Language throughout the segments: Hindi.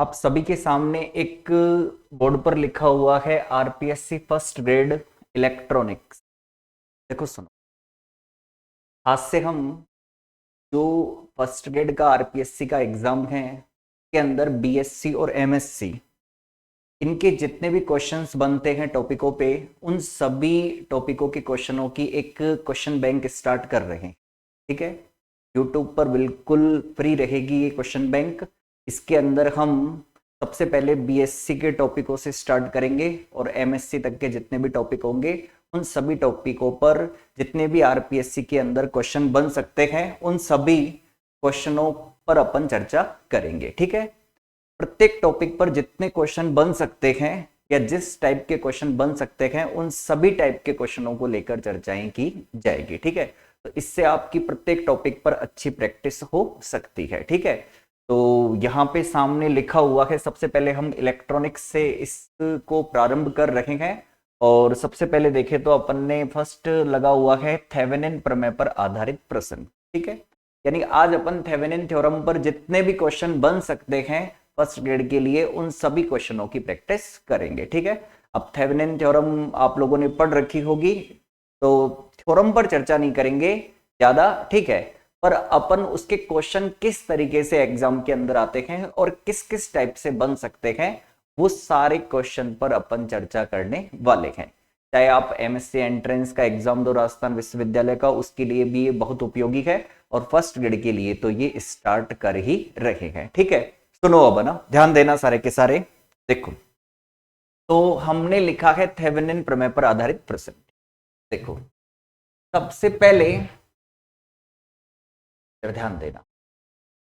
आप सभी के सामने एक बोर्ड पर लिखा हुआ है आरपीएससी फर्स्ट ग्रेड इलेक्ट्रॉनिक्स। देखो सुनो, आज से हम जो फर्स्ट ग्रेड का आरपीएससी का एग्जाम है के अंदर बीएससी और एमएससी इनके जितने भी क्वेश्चंस बनते हैं टॉपिकों पे, उन सभी टॉपिकों के क्वेश्चनों की एक क्वेश्चन बैंक स्टार्ट कर रहे हैं। ठीक है, यूट्यूब पर बिल्कुल फ्री रहेगी ये क्वेश्चन बैंक। इसके अंदर हम सबसे पहले बीएससी के टॉपिकों से स्टार्ट करेंगे और एमएससी तक के जितने भी टॉपिक होंगे उन सभी टॉपिकों पर जितने भी आरपीएससी के अंदर क्वेश्चन बन सकते हैं उन सभी क्वेश्चनों पर अपन चर्चा करेंगे। ठीक है, प्रत्येक टॉपिक पर जितने क्वेश्चन बन सकते हैं या जिस टाइप के क्वेश्चन बन सकते हैं उन सभी टाइप के क्वेश्चनों को लेकर चर्चाएं की जाएगी। ठीक है, तो इससे आपकी प्रत्येक टॉपिक पर अच्छी प्रैक्टिस हो सकती है। ठीक है, तो यहाँ पे सामने लिखा हुआ है, सबसे पहले हम इलेक्ट्रॉनिक्स से इसको प्रारंभ कर रहे हैं। और सबसे पहले देखें तो अपन ने फर्स्ट लगा हुआ है थेवेनिन प्रमेय पर आधारित प्रश्न। ठीक है, यानी आज अपन थेवेनिन थ्योरम पर जितने भी क्वेश्चन बन सकते हैं फर्स्ट ग्रेड के लिए उन सभी क्वेश्चनों की प्रैक्टिस करेंगे। ठीक है, अब थेवेनिन थ्योरम आप लोगों ने पढ़ रखी होगी तो थ्योरम पर चर्चा नहीं करेंगे ज्यादा। ठीक है, पर अपन उसके क्वेश्चन किस तरीके से एग्जाम के अंदर आते हैं और किस किस टाइप से बन सकते हैं वो सारे क्वेश्चन पर अपन चर्चा करने वाले हैं। चाहे आप एमएससी एंट्रेंस का एग्जाम दो राजस्थान विश्वविद्यालय का, उसके लिए भी ये बहुत उपयोगी है और फर्स्ट ग्रेड के लिए तो ये स्टार्ट कर ही रहे हैं। ठीक है, सुनो अब ना, ध्यान देना सारे के सारे। देखो, तो हमने लिखा है थेवेनिन प्रमेय पर आधारित प्रश्न। देखो, सबसे पहले ध्यान देना,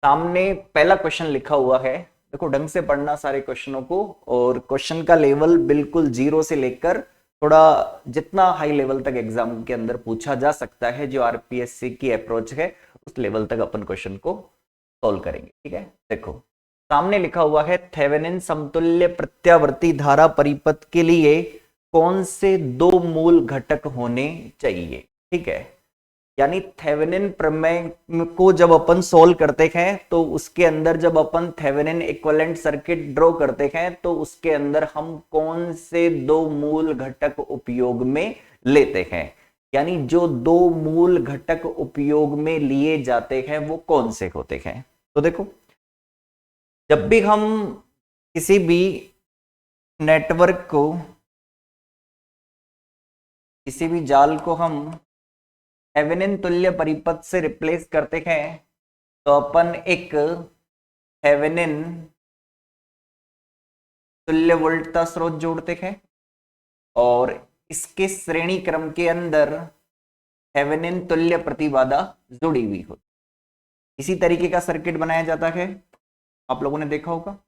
सामने पहला क्वेश्चन लिखा हुआ है। देखो, ढंग से पढ़ना सारे क्वेश्चनों को, और क्वेश्चन का लेवल बिल्कुल जीरो से लेकर थोड़ा जितना हाई लेवल तक एग्जाम के अंदर पूछा जा सकता है, जो आरपीएससी की अप्रोच है उस लेवल तक अपन क्वेश्चन को सॉल्व करेंगे। ठीक है, देखो सामने लिखा हुआ है थेवेनिन समतुल्य प्रत्यावर्ती धारा परिपथ के लिए कौन से दो मूल घटक होने चाहिए। ठीक है, यानी थेवेनिन प्रमेय को जब अपन सोल्व करते हैं तो उसके अंदर जब अपन थेवेनिन इक्विवेलेंट सर्किट ड्रॉ करते हैं तो उसके अंदर हम कौन से दो मूल घटक उपयोग में लेते हैं, यानी जो दो मूल घटक उपयोग में लिए जाते हैं वो कौन से होते हैं। तो देखो, जब भी हम किसी भी नेटवर्क को, किसी भी जाल को हम थेवेनिन तुल्य परिपथ से रिप्लेस करते हैं तो अपन एक थेवेनिन तुल्य वोल्टता स्रोत जोड़ते हैं और इसके श्रेणी क्रम के अंदर थेवेनिन तुल्य प्रतिबाधा जुड़ी हुई होती। इसी तरीके का सर्किट बनाया जाता है, आप लोगों ने देखा होगा।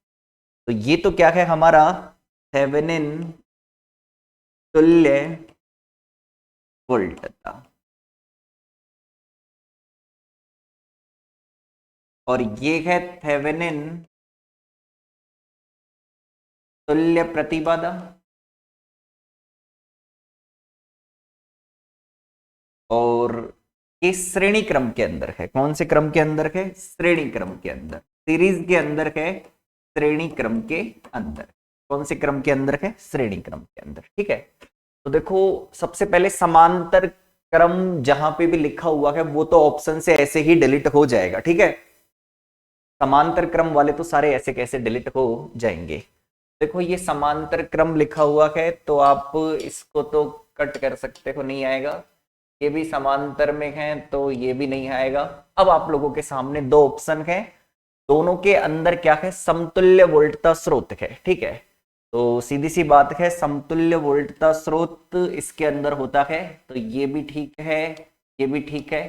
तो ये तो क्या है, हमारा थेवेनिन तुल्य वोल्टता, और ये है थेवेनिन तुल्य प्रतिबाधा। और ये श्रेणी क्रम के अंदर है। कौन से क्रम के अंदर है? श्रेणी क्रम के अंदर, सीरीज के अंदर है, श्रेणी क्रम के अंदर। कौन से क्रम के अंदर है? श्रेणी क्रम के अंदर। ठीक है, तो देखो सबसे पहले समांतर क्रम जहां पे भी लिखा हुआ है वो तो ऑप्शन से ऐसे ही डिलीट हो जाएगा। ठीक है, समांतर क्रम वाले तो सारे ऐसे कैसे डिलीट हो जाएंगे। देखो, ये समांतर क्रम लिखा हुआ है तो आप इसको तो कट कर सकते हो, नहीं आएगा। ये भी समांतर में है तो ये भी नहीं आएगा। अब आप लोगों के सामने दो ऑप्शन है, दोनों के अंदर क्या है? समतुल्य वोल्टता स्रोत है। ठीक है, तो सीधी सी बात है, समतुल्य वोल्टता स्रोत इसके अंदर होता है, तो ये भी ठीक है, ये भी ठीक है।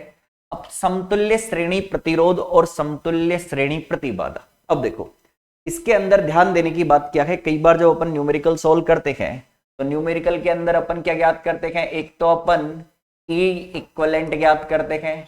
अब समतुल्य श्रेणी प्रतिरोध और समतुल्य श्रेणी प्रतिबाधा। अब देखो, इसके अंदर ध्यान देने की बात क्या है, कई बार जब अपन न्यूमेरिकल सॉल्व करते हैं तो न्यूमेरिकल के अंदर अपन क्या ज्ञात करते हैं? एक तो अपन E इक्विवेलेंट ज्ञात करते हैं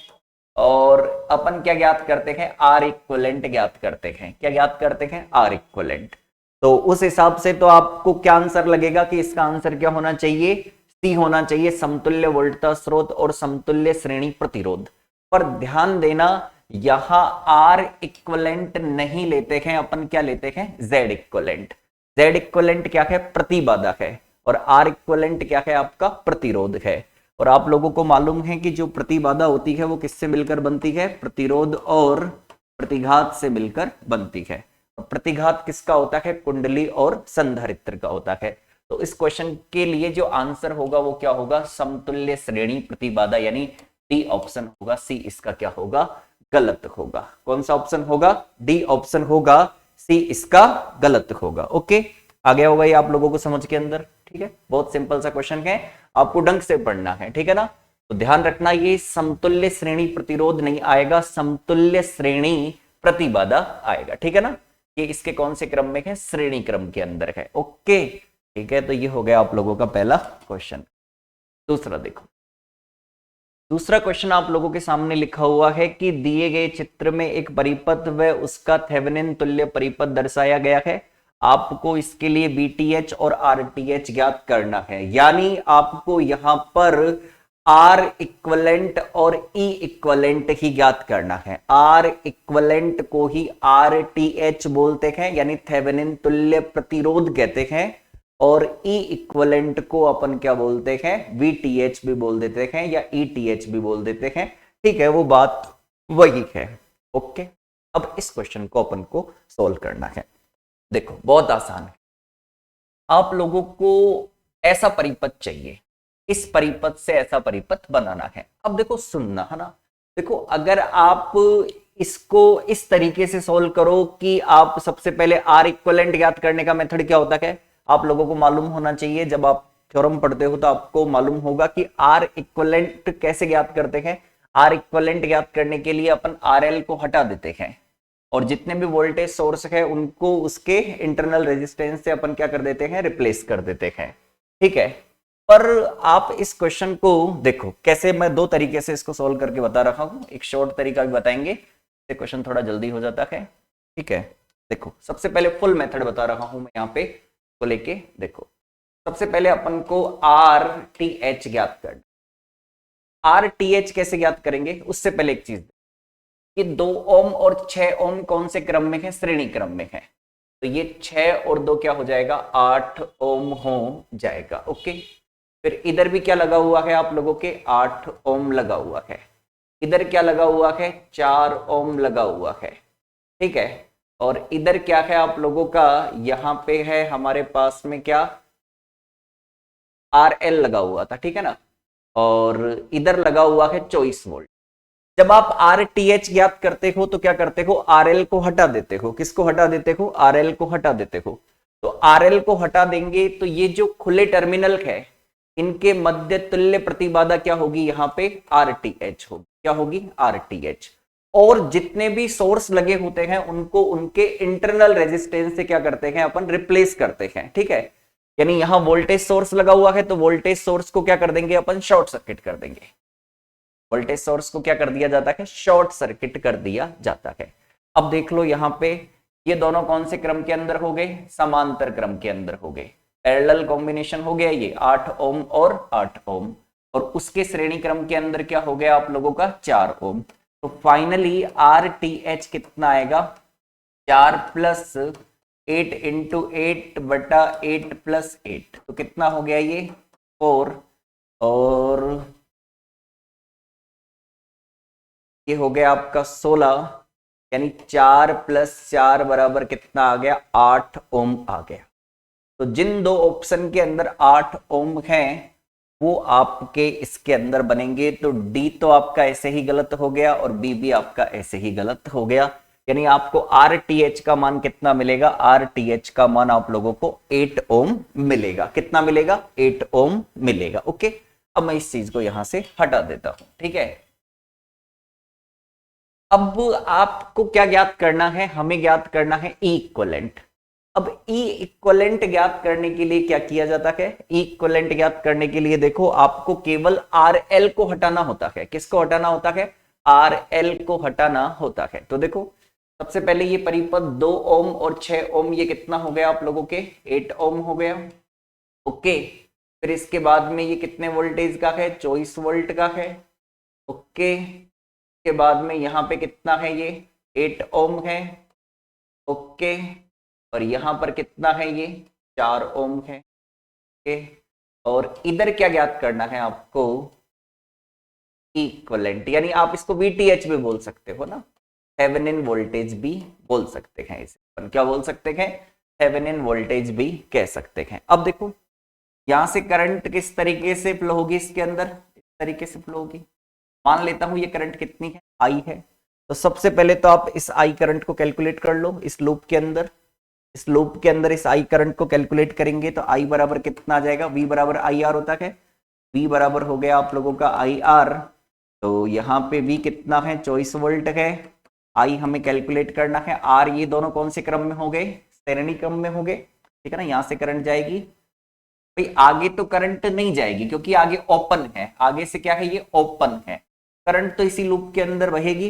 और अपन क्या ज्ञात करते हैं? R इक्विवेलेंट ज्ञात करते हैं। क्या ज्ञात करते हैं? R equivalent. तो उस हिसाब से तो आपको क्या आंसर लगेगा कि इसका आंसर क्या होना चाहिए? C होना चाहिए, समतुल्य वोल्टता स्रोत और समतुल्य श्रेणी प्रतिरोध। पर ध्यान देना, यहां आर इक्वलेंट नहीं लेते हैं अपन, क्या लेते हैं, जेड इक्वलेंट। जेड इक्वलेंट क्या है, प्रतिबाधा है, और आर इक्वलेंट क्या है, आपका प्रतिरोध है। और आप लोगों को मालूम है कि जो प्रतिबाधा होती है वो किससे मिलकर बनती है, प्रतिरोध और प्रतिघात से मिलकर बनती है। और प्रतिघात किसका होता है, कुंडली और संधारित्र का होता है। तो इस क्वेश्चन के लिए जो आंसर होगा वो क्या होगा, समतुल्य श्रेणी प्रतिबाधा, यानी डी ऑप्शन होगा। सी इसका क्या होगा, गलत होगा। कौन सा ऑप्शन होगा, डी ऑप्शन होगा, सी इसका गलत होगा। ओके, आ गया होगा ये आप लोगों को समझ के अंदर। ठीक है, बहुत सिंपल सा क्वेश्चन है, आपको ढंग से पढ़ना है, ठीक है ना। तो ध्यान रखना, ये समतुल्य श्रेणी प्रतिरोध नहीं आएगा, समतुल्य श्रेणी प्रतिबाधा आएगा, ठीक है ना। ये इसके कौन से क्रम में है, श्रेणी क्रम के अंदर है। ओके, ठीक है, तो ये हो गया आप लोगों का पहला क्वेश्चन। दूसरा देखो, दूसरा क्वेश्चन आप लोगों के सामने लिखा हुआ है कि दिए गए चित्र में एक परिपथ व उसका थेवेनिन तुल्य परिपथ दर्शाया गया है। आपको इसके लिए VTH और RTH ज्ञात करना है, यानी आपको यहां पर R इक्वलेंट और E इक्वलेंट ही ज्ञात करना है। R इक्वलेंट को ही RTH बोलते हैं, यानी थेवेनिन तुल्य प्रतिरोध कहते हैं, और E इक्वलेंट को अपन क्या बोलते हैं, VTH भी बोल देते हैं या ETH भी बोल देते हैं। ठीक है, वो बात वही है। ओके, अब इस क्वेश्चन को अपन को सोल्व करना है। देखो बहुत आसान है, आप लोगों को ऐसा परिपथ चाहिए, इस परिपथ से ऐसा परिपथ बनाना है। अब देखो सुनना है ना, देखो अगर आप इसको इस तरीके से सोल्व करो कि आप सबसे पहले आर इक्वलेंट ज्ञात करने का मेथड क्या होता है, आप लोगों को मालूम होना चाहिए। जब आप थ्योरम पढ़ते हो तो आपको मालूम होगा कि आर इक्वलेंट कैसे ज्ञात करते हैं। आर इक्वलेंट ज्ञात करने के लिए अपन RL को हटा देते हैं, और जितने भी वोल्टेज सोर्स है उनको उसके इंटरनल रेजिस्टेंस से अपन क्या कर देते हैं, रिप्लेस कर देते हैं। ठीक है, पर आप इस क्वेश्चन को देखो कैसे, मैं दो तरीके से इसको सोल्व करके बता रहा हूं, एक शॉर्ट तरीका भी बताएंगे, क्वेश्चन थोड़ा जल्दी हो जाता है। ठीक है, देखो सबसे पहले फुल मेथड बता रहा हूं मैं यहाँ पे को लेके। देखो सबसे पहले अपन को RTH ज्ञात करना। RTH कैसे ज्ञात करेंगे, उससे पहले एक चीज, कि 2 ओम और 6 ओम कौन से क्रम में है, श्रेणी क्रम में है। तो ये 6 और 2 क्या हो जाएगा, 8 ओम हो जाएगा। ओके, फिर इधर भी क्या लगा हुआ है आप लोगों के, 8 ओम लगा हुआ है। इधर क्या लगा हुआ है, 4 ओम लगा हुआ है। ठीक है, और इधर क्या है आप लोगों का, यहां पे है हमारे पास में क्या, RL लगा हुआ था, ठीक है ना, और इधर लगा हुआ है 24 वोल्ट। जब आप RTH ज्ञात करते हो तो क्या करते हो, RL को हटा देते हो। किसको हटा देते हो, RL को हटा देते हो। तो RL को हटा देंगे तो ये जो खुले टर्मिनल है इनके मध्य तुल्य प्रतिबाधा क्या होगी, यहां पे RTH होगी। क्या होगी, RTH। और जितने भी सोर्स लगे होते हैं उनको उनके इंटरनल रेजिस्टेंस से क्या करते हैं अपन, रिप्लेस करते हैं। ठीक है, यानी यहां वोल्टेज सोर्स लगा हुआ है तो वोल्टेज सोर्स को क्या कर देंगे अपन, शॉर्ट सर्किट कर देंगे। वोल्टेज सोर्स को क्या कर दिया जाता है, शॉर्ट सर्किट कर दिया जाता है। अब देख लो यहां पे ये दोनों कौन से क्रम के अंदर हो गए, समांतर क्रम के अंदर हो गए, पैरेलल कॉम्बिनेशन हो गया ये 8 ओम और 8 ओम, और उसके श्रेणी क्रम के अंदर क्या हो गया आप लोगों का, 4 ओम। तो फाइनली RTH कितना आएगा, 4 प्लस 8 इंटू 8 बटा 8 प्लस 8, तो कितना हो गया ये 4, और ये हो गया आपका 16, यानी 4 प्लस 4 बराबर कितना आ गया, 8 ओम आ गया। तो जिन दो ऑप्शन के अंदर 8 ओम हैं वो आपके इसके अंदर बनेंगे। तो डी तो आपका ऐसे ही गलत हो गया और बी भी आपका ऐसे ही गलत हो गया। यानी आपको RTH का मान कितना मिलेगा, RTH का मान आप लोगों को 8 ओम मिलेगा। कितना मिलेगा, 8 ओम मिलेगा। ओके, अब मैं इस चीज को यहां से हटा देता हूं। ठीक है, अब आपको क्या ज्ञात करना है, हमें ज्ञात करना है E इक्वलेंट। अब E इक्वलेंट ज्ञात करने के लिए क्या किया जाता है, E इक्वलेंट ज्ञात करने के लिए देखो आपको केवल RL को हटाना होता है। किसको हटाना होता है, RL को हटाना होता है। तो देखो सबसे पहले ये परिपथ 2 ओम और 6 ओम, ये कितना हो गया आप लोगों के, 8 ओम हो गया। ओके, फिर इसके बाद में ये कितने वोल्टेज का है, 24 वोल्ट का है। ओके, के बाद में यहाँ पे कितना है, ये 8 ओम है, ओके। और यहाँ पर कितना है, ये 4 ओम है, ओके। और इधर क्या ज्ञात करना है आपको, इक्विवेलेंट, यानी आप इसको VTH भी बोल सकते हो ना, थेवेनिन वोल्टेज भी बोल सकते हैं इसे, अपन क्या बोल सकते हैं, थेवेनिन वोल्टेज भी कह सकते हैं। अब देखो यहां से करंट किस तरीके से फ्लो होगी, इसके अंदर इस तरीके से फ्लो होगी। मान लेता हूं ये करंट कितनी है, आई है। तो सबसे पहले तो आप इस आई करंट को कैलकुलेट कर लो, इस लूप के अंदर, इस लूप के अंदर इस आई करंट को कैलकुलेट करेंगे तो आई बराबर कितना आ जाएगा, V बराबर आई आर होता है, V बराबर हो गया आप लोगों का आई आर। तो यहाँ पे V कितना है, 24 वोल्ट है। आई हमें कैलकुलेट करना है, आर ये दोनों कौन से क्रम में हो गए, श्रेणी क्रम में हो गए, ठीक है ना। यहाँ से करंट जाएगी, भाई आगे तो करंट नहीं जाएगी क्योंकि आगे ओपन है, आगे से क्या है, ये ओपन है, करंट तो इसी लूप के अंदर बहेगी।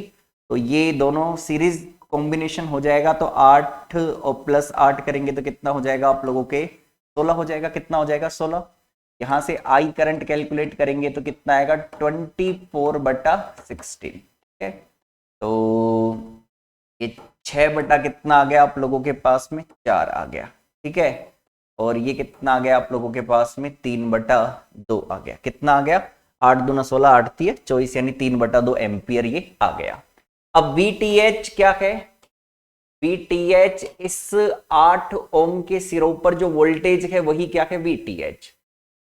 तो ये दोनों सीरीज कॉम्बिनेशन हो जाएगा, तो 8 और प्लस 8 करेंगे तो कितना हो जाएगा आप लोगों के, 16 हो जाएगा। कितना हो जाएगा, 16। यहां से आई करंट कैलकुलेट करेंगे तो कितना आएगा, 24/16, ठीक है। तो ये 6 बटा कितना आ गया आप लोगों के पास में, 4 आ गया, ठीक है। और ये कितना आ गया आप लोगों के पास में, 3/2 आ गया। कितना आ गया, 8 दूना 16, 8 3 24, यानी 3/2 एम्पियर ये आ गया। अब VTH क्या है, VTH इस 8 ओम के सिरों पर जो वोल्टेज है वही क्या है, VTH।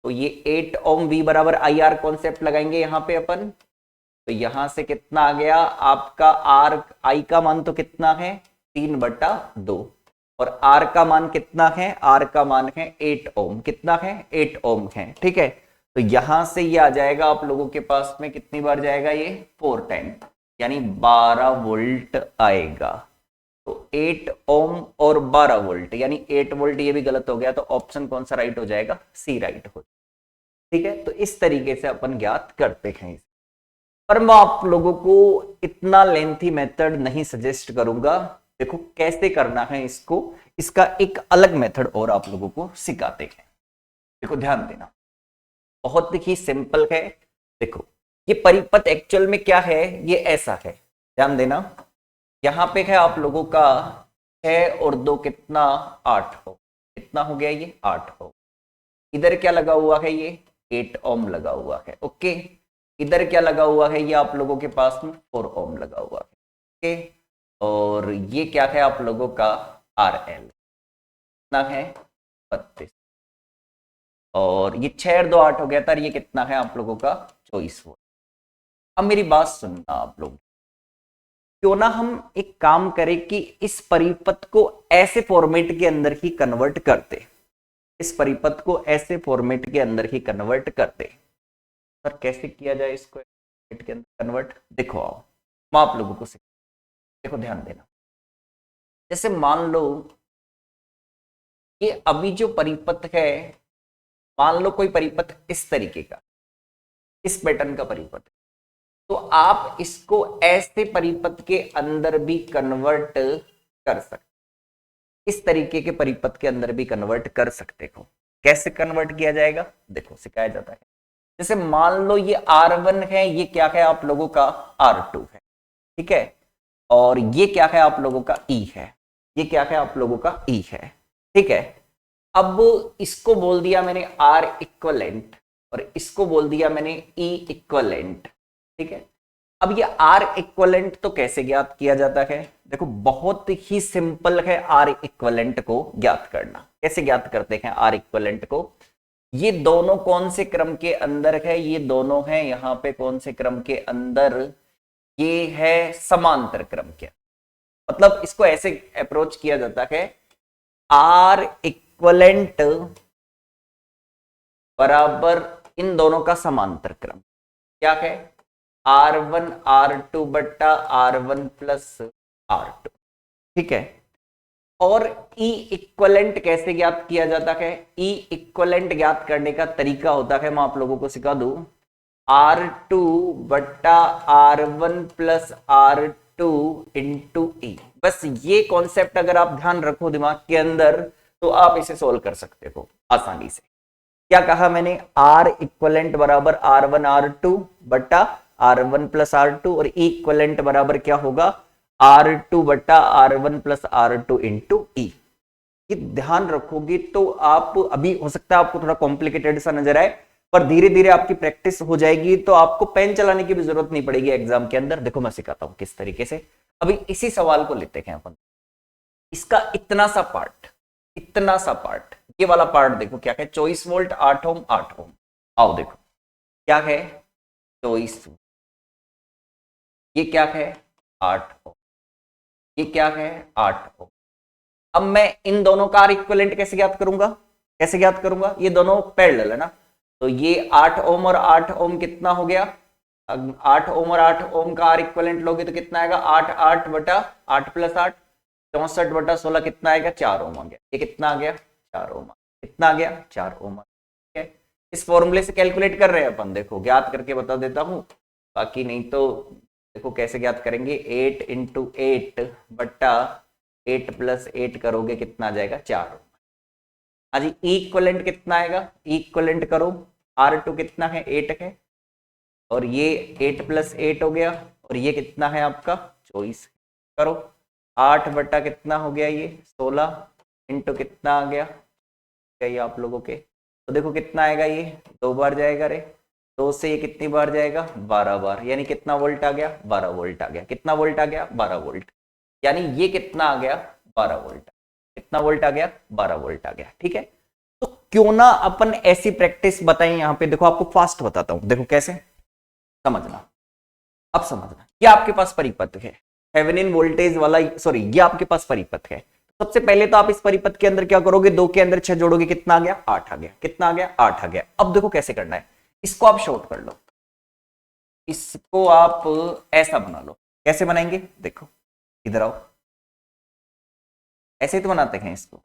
तो ये 8 ओम, V बराबर आई आर कॉन्सेप्ट लगाएंगे यहाँ पे अपन। तो यहां से कितना आ गया आपका, आर आई का मान तो कितना है, 3/2, और आर का मान कितना है, आर का मान है 8 ओम। कितना है, 8 ओम है, ठीक है। तो यहां से ये आ जाएगा आप लोगों के पास में कितनी बार जाएगा, ये 4 टाइम, यानी 12 वोल्ट आएगा। तो 8 ओम और 12 वोल्ट, यानी 8 वोल्ट, ये भी गलत हो गया, तो ऑप्शन कौन सा राइट हो जाएगा, सी राइट हो, ठीक है। तो इस तरीके से अपन ज्ञात करते हैं, पर मैं आप लोगों को इतना लेंथी मेथड नहीं सजेस्ट करूंगा। देखो कैसे करना है इसको, इसका एक अलग मेथड और आप लोगों को सिखाते हैं। देखो ध्यान देना, बहुत ही सिंपल है। देखो ये परिपथ एक्चुअल में क्या है, ये ऐसा है, ध्यान देना। यहां पे है आप लोगों का 6 और 2 कितना, 8 हो। कितना हो गया, ये 8 हो। इधर क्या लगा हुआ है, ये 8 ओम लगा हुआ है, ओके। इधर क्या लगा हुआ है, ये आप लोगों के पास में 4 ओम लगा हुआ है, ओके। और ये क्या है आप लोगों का RL, कितना है, 32। और ये 6 और 2 8 हो गया था, ये कितना है आप लोगों का 24 वोल्ट। अब मेरी बात सुनना आप लोग, क्यों ना हम एक काम करें कि इस परिपथ को ऐसे फॉर्मेट के अंदर ही कन्वर्ट करते, इस परिपथ को ऐसे फॉर्मेट के अंदर ही कन्वर्ट करते। सर कैसे किया जाए इसको के अंदर कन्वर्ट, देखो आओ मैं आप लोगों को देखो ध्यान देना। जैसे मान लो ये अभी जो परिपथ है, मान लो कोई परिपथ इस तरीके का, इस पैटर्न का परिपथ, तो आप इसको ऐसे परिपथ के अंदर भी कन्वर्ट कर सकते, इस तरीके के परिपथ के अंदर भी कन्वर्ट कर सकते हो। कैसे कन्वर्ट किया जाएगा, देखो सिखाया जाता है। जैसे मान लो ये R1 है, ये क्या है आप लोगों का R2 है, ठीक है। और ये क्या है आप लोगों का E है, ये क्या है आप लोगों का E है, ठीक है। अब इसको बोल दिया मैंने R इक्वलेंट और इसको बोल दिया मैंने E इक्वलेंट, ठीक है। अब ये R इक्वलेंट तो कैसे ज्ञात किया जाता है, देखो बहुत ही सिंपल है R इक्वलेंट को ज्ञात करना। कैसे ज्ञात करते हैं R इक्वलेंट को, ये दोनों कौन से क्रम के अंदर है, ये दोनों है यहाँ पे कौन से क्रम के अंदर, ये है समांतर क्रम के, मतलब इसको ऐसे अप्रोच किया जाता है, R इक्वलेंट बराबर इन दोनों का समांतर क्रम क्या है, R1 R2 बट्टा R1 प्लस R2, ठीक है। और E इक्वलेंट कैसे ज्ञात किया जाता है, E इक्वलेंट ज्ञात करने का तरीका होता है, मैं आप लोगों को सिखा दूं, R2 बट्टा R1 plus R2 into E। बस ये कॉन्सेप्ट अगर आप ध्यान रखो दिमाग के अंदर तो आप इसे सोल्व कर सकते हो आसानी से। क्या कहा मैंने, R इक्वलेंट बराबर R1 R2 बट्टा R1 प्लस R2 और इक्वलेंट बराबर क्या होगा R2 बटा R1 प्लस R2 इंटू ई। ये ध्यान रखोगे तो आप, अभी हो सकता है आपको थोड़ा कॉम्प्लिकेटेड सा नजर आए, पर धीरे धीरे आपकी प्रैक्टिस हो जाएगी तो आपको पेन चलाने की भी जरूरत नहीं पड़ेगी एग्जाम के अंदर। देखो मैं सिखाता हूं किस तरीके से। अभी इसी सवाल को लेते हैं अपन, इसका इतना सा पार्ट, ये वाला पार्ट देखो क्या है, 24 वोल्ट 8 ओम 8 ओम। आओ देखो क्या है 24, ये क्या है 8 ओम, ये क्या है 8 ओम। अब मैं इन दोनों का आर इक्विवेलेंट कैसे ज्ञात करूंगा, ये दोनों पैरेलल है ना, तो ये 8 ओम और 8 ओम कितना हो गया, 8 ओम और 8 ओम का आर इक्विवेलेंट लोगे तो कितना आएगा 8 8 बटा 8 प्लस 8 64 बटा 16 कितना आएगा 4 ओम आ गया। ये कितना आ गया 4 ओम, कितना आ गया 4 ओम। ठीक है, इस फॉर्मूले से कैलकुलेट कर रहे हैं अपन, देखो ज्ञात करके बता देता हूं, बाकी नहीं तो देखो कैसे ज्ञात करेंगे, 8 इंटू 8 बटा 8 प्लस 8 करोगे कितना आ जाएगा 4 ओम। हाँ जी, इक्विवेलेंट कितना आएगा, इक्विवेलेंट करो, R2 कितना है 8 है, और ये 8 प्लस 8 हो गया, और ये कितना है आपका 24 करो, 8 बटा कितना हो गया ये 16 इंटू कितना आ गया ये आप लोगों के, तो देखो कितना आएगा, ये 2 बार जाएगा रे, 2 से ये कितनी बार जाएगा 12 बार, यानी कितना वोल्ट आ गया 12 वोल्ट आ गया। कितना वोल्ट आ गया 12 वोल्ट, यानी ये कितना आ गया 12 वोल्ट, कितना वोल्ट आ गया 12 वोल्ट आ गया। ठीक है, तो क्यों ना अपन ऐसी प्रैक्टिस बताएं, यहां पे देखो आपको फास्ट बताता हूं, देखो कैसे समझना, अब समझना। ये आपके पास परिपथ है थेवेनिन वोल्टेज वाला, सॉरी ये आपके पास परिपथ है। सबसे पहले तो आप इस परिपथ के अंदर क्या करोगे, 2 के अंदर 6 जोड़ोगे, कितना आ गया 8 आ गया, कितना आ गया 8 आ गया। अब देखो कैसे करना है, इसको आप शॉर्ट कर लो, इसको आप ऐसा बना लो। कैसे बनाएंगे, देखो इधर आओ, ऐसे ही तो बनाते हैं इसको,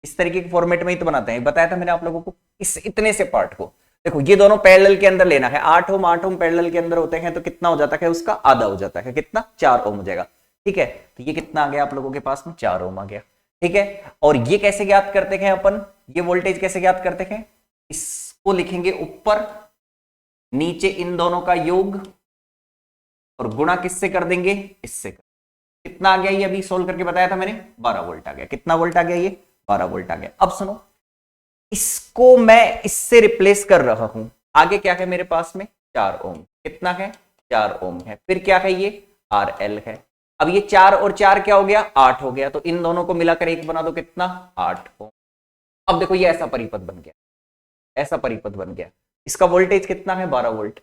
इस तरीके के फॉर्मेट में ही तो बनाते हैं, बताया था मैंने आप लोगों को। इस इतने से पार्ट को देखो, ये दोनों पैरेलल के अंदर लेना है, 8 ओम पैरेलल के अंदर होते हैं, तो कितना हो जाता है उसका आधा हो जाता है, कितना 4 ओम हो जाएगा। ठीक है, तो ये कितना आ गया आप लोगों के पास में 4 ओम आ गया। ठीक है, और ये कैसे ज्ञात करते हैं अपन, ये वोल्टेज कैसे ज्ञात करते हैं, इसको लिखेंगे ऊपर नीचे इन दोनों का योग, और गुणा किससे कर देंगे, इससे कर। कितना आ गया ये, अभी सोल्व करके बताया था मैंने 12 वोल्ट आ गया। कितना वोल्ट आ गया ये 12 वोल्ट आ गया। अब सुनो, इसको मैं इससे रिप्लेस कर रहा हूं, आगे क्या है मेरे पास में 4 ओम, कितना है 4 ओम है, फिर क्या है ये RL है। अब ये 4 और 4 क्या हो गया 8 हो गया, तो इन दोनों को मिलाकर एक बना दो, कितना 8 ओम। अब देखो ये ऐसा परिपथ बन गया, ऐसा परिपथ बन गया, इसका वोल्टेज कितना है 12 वोल्ट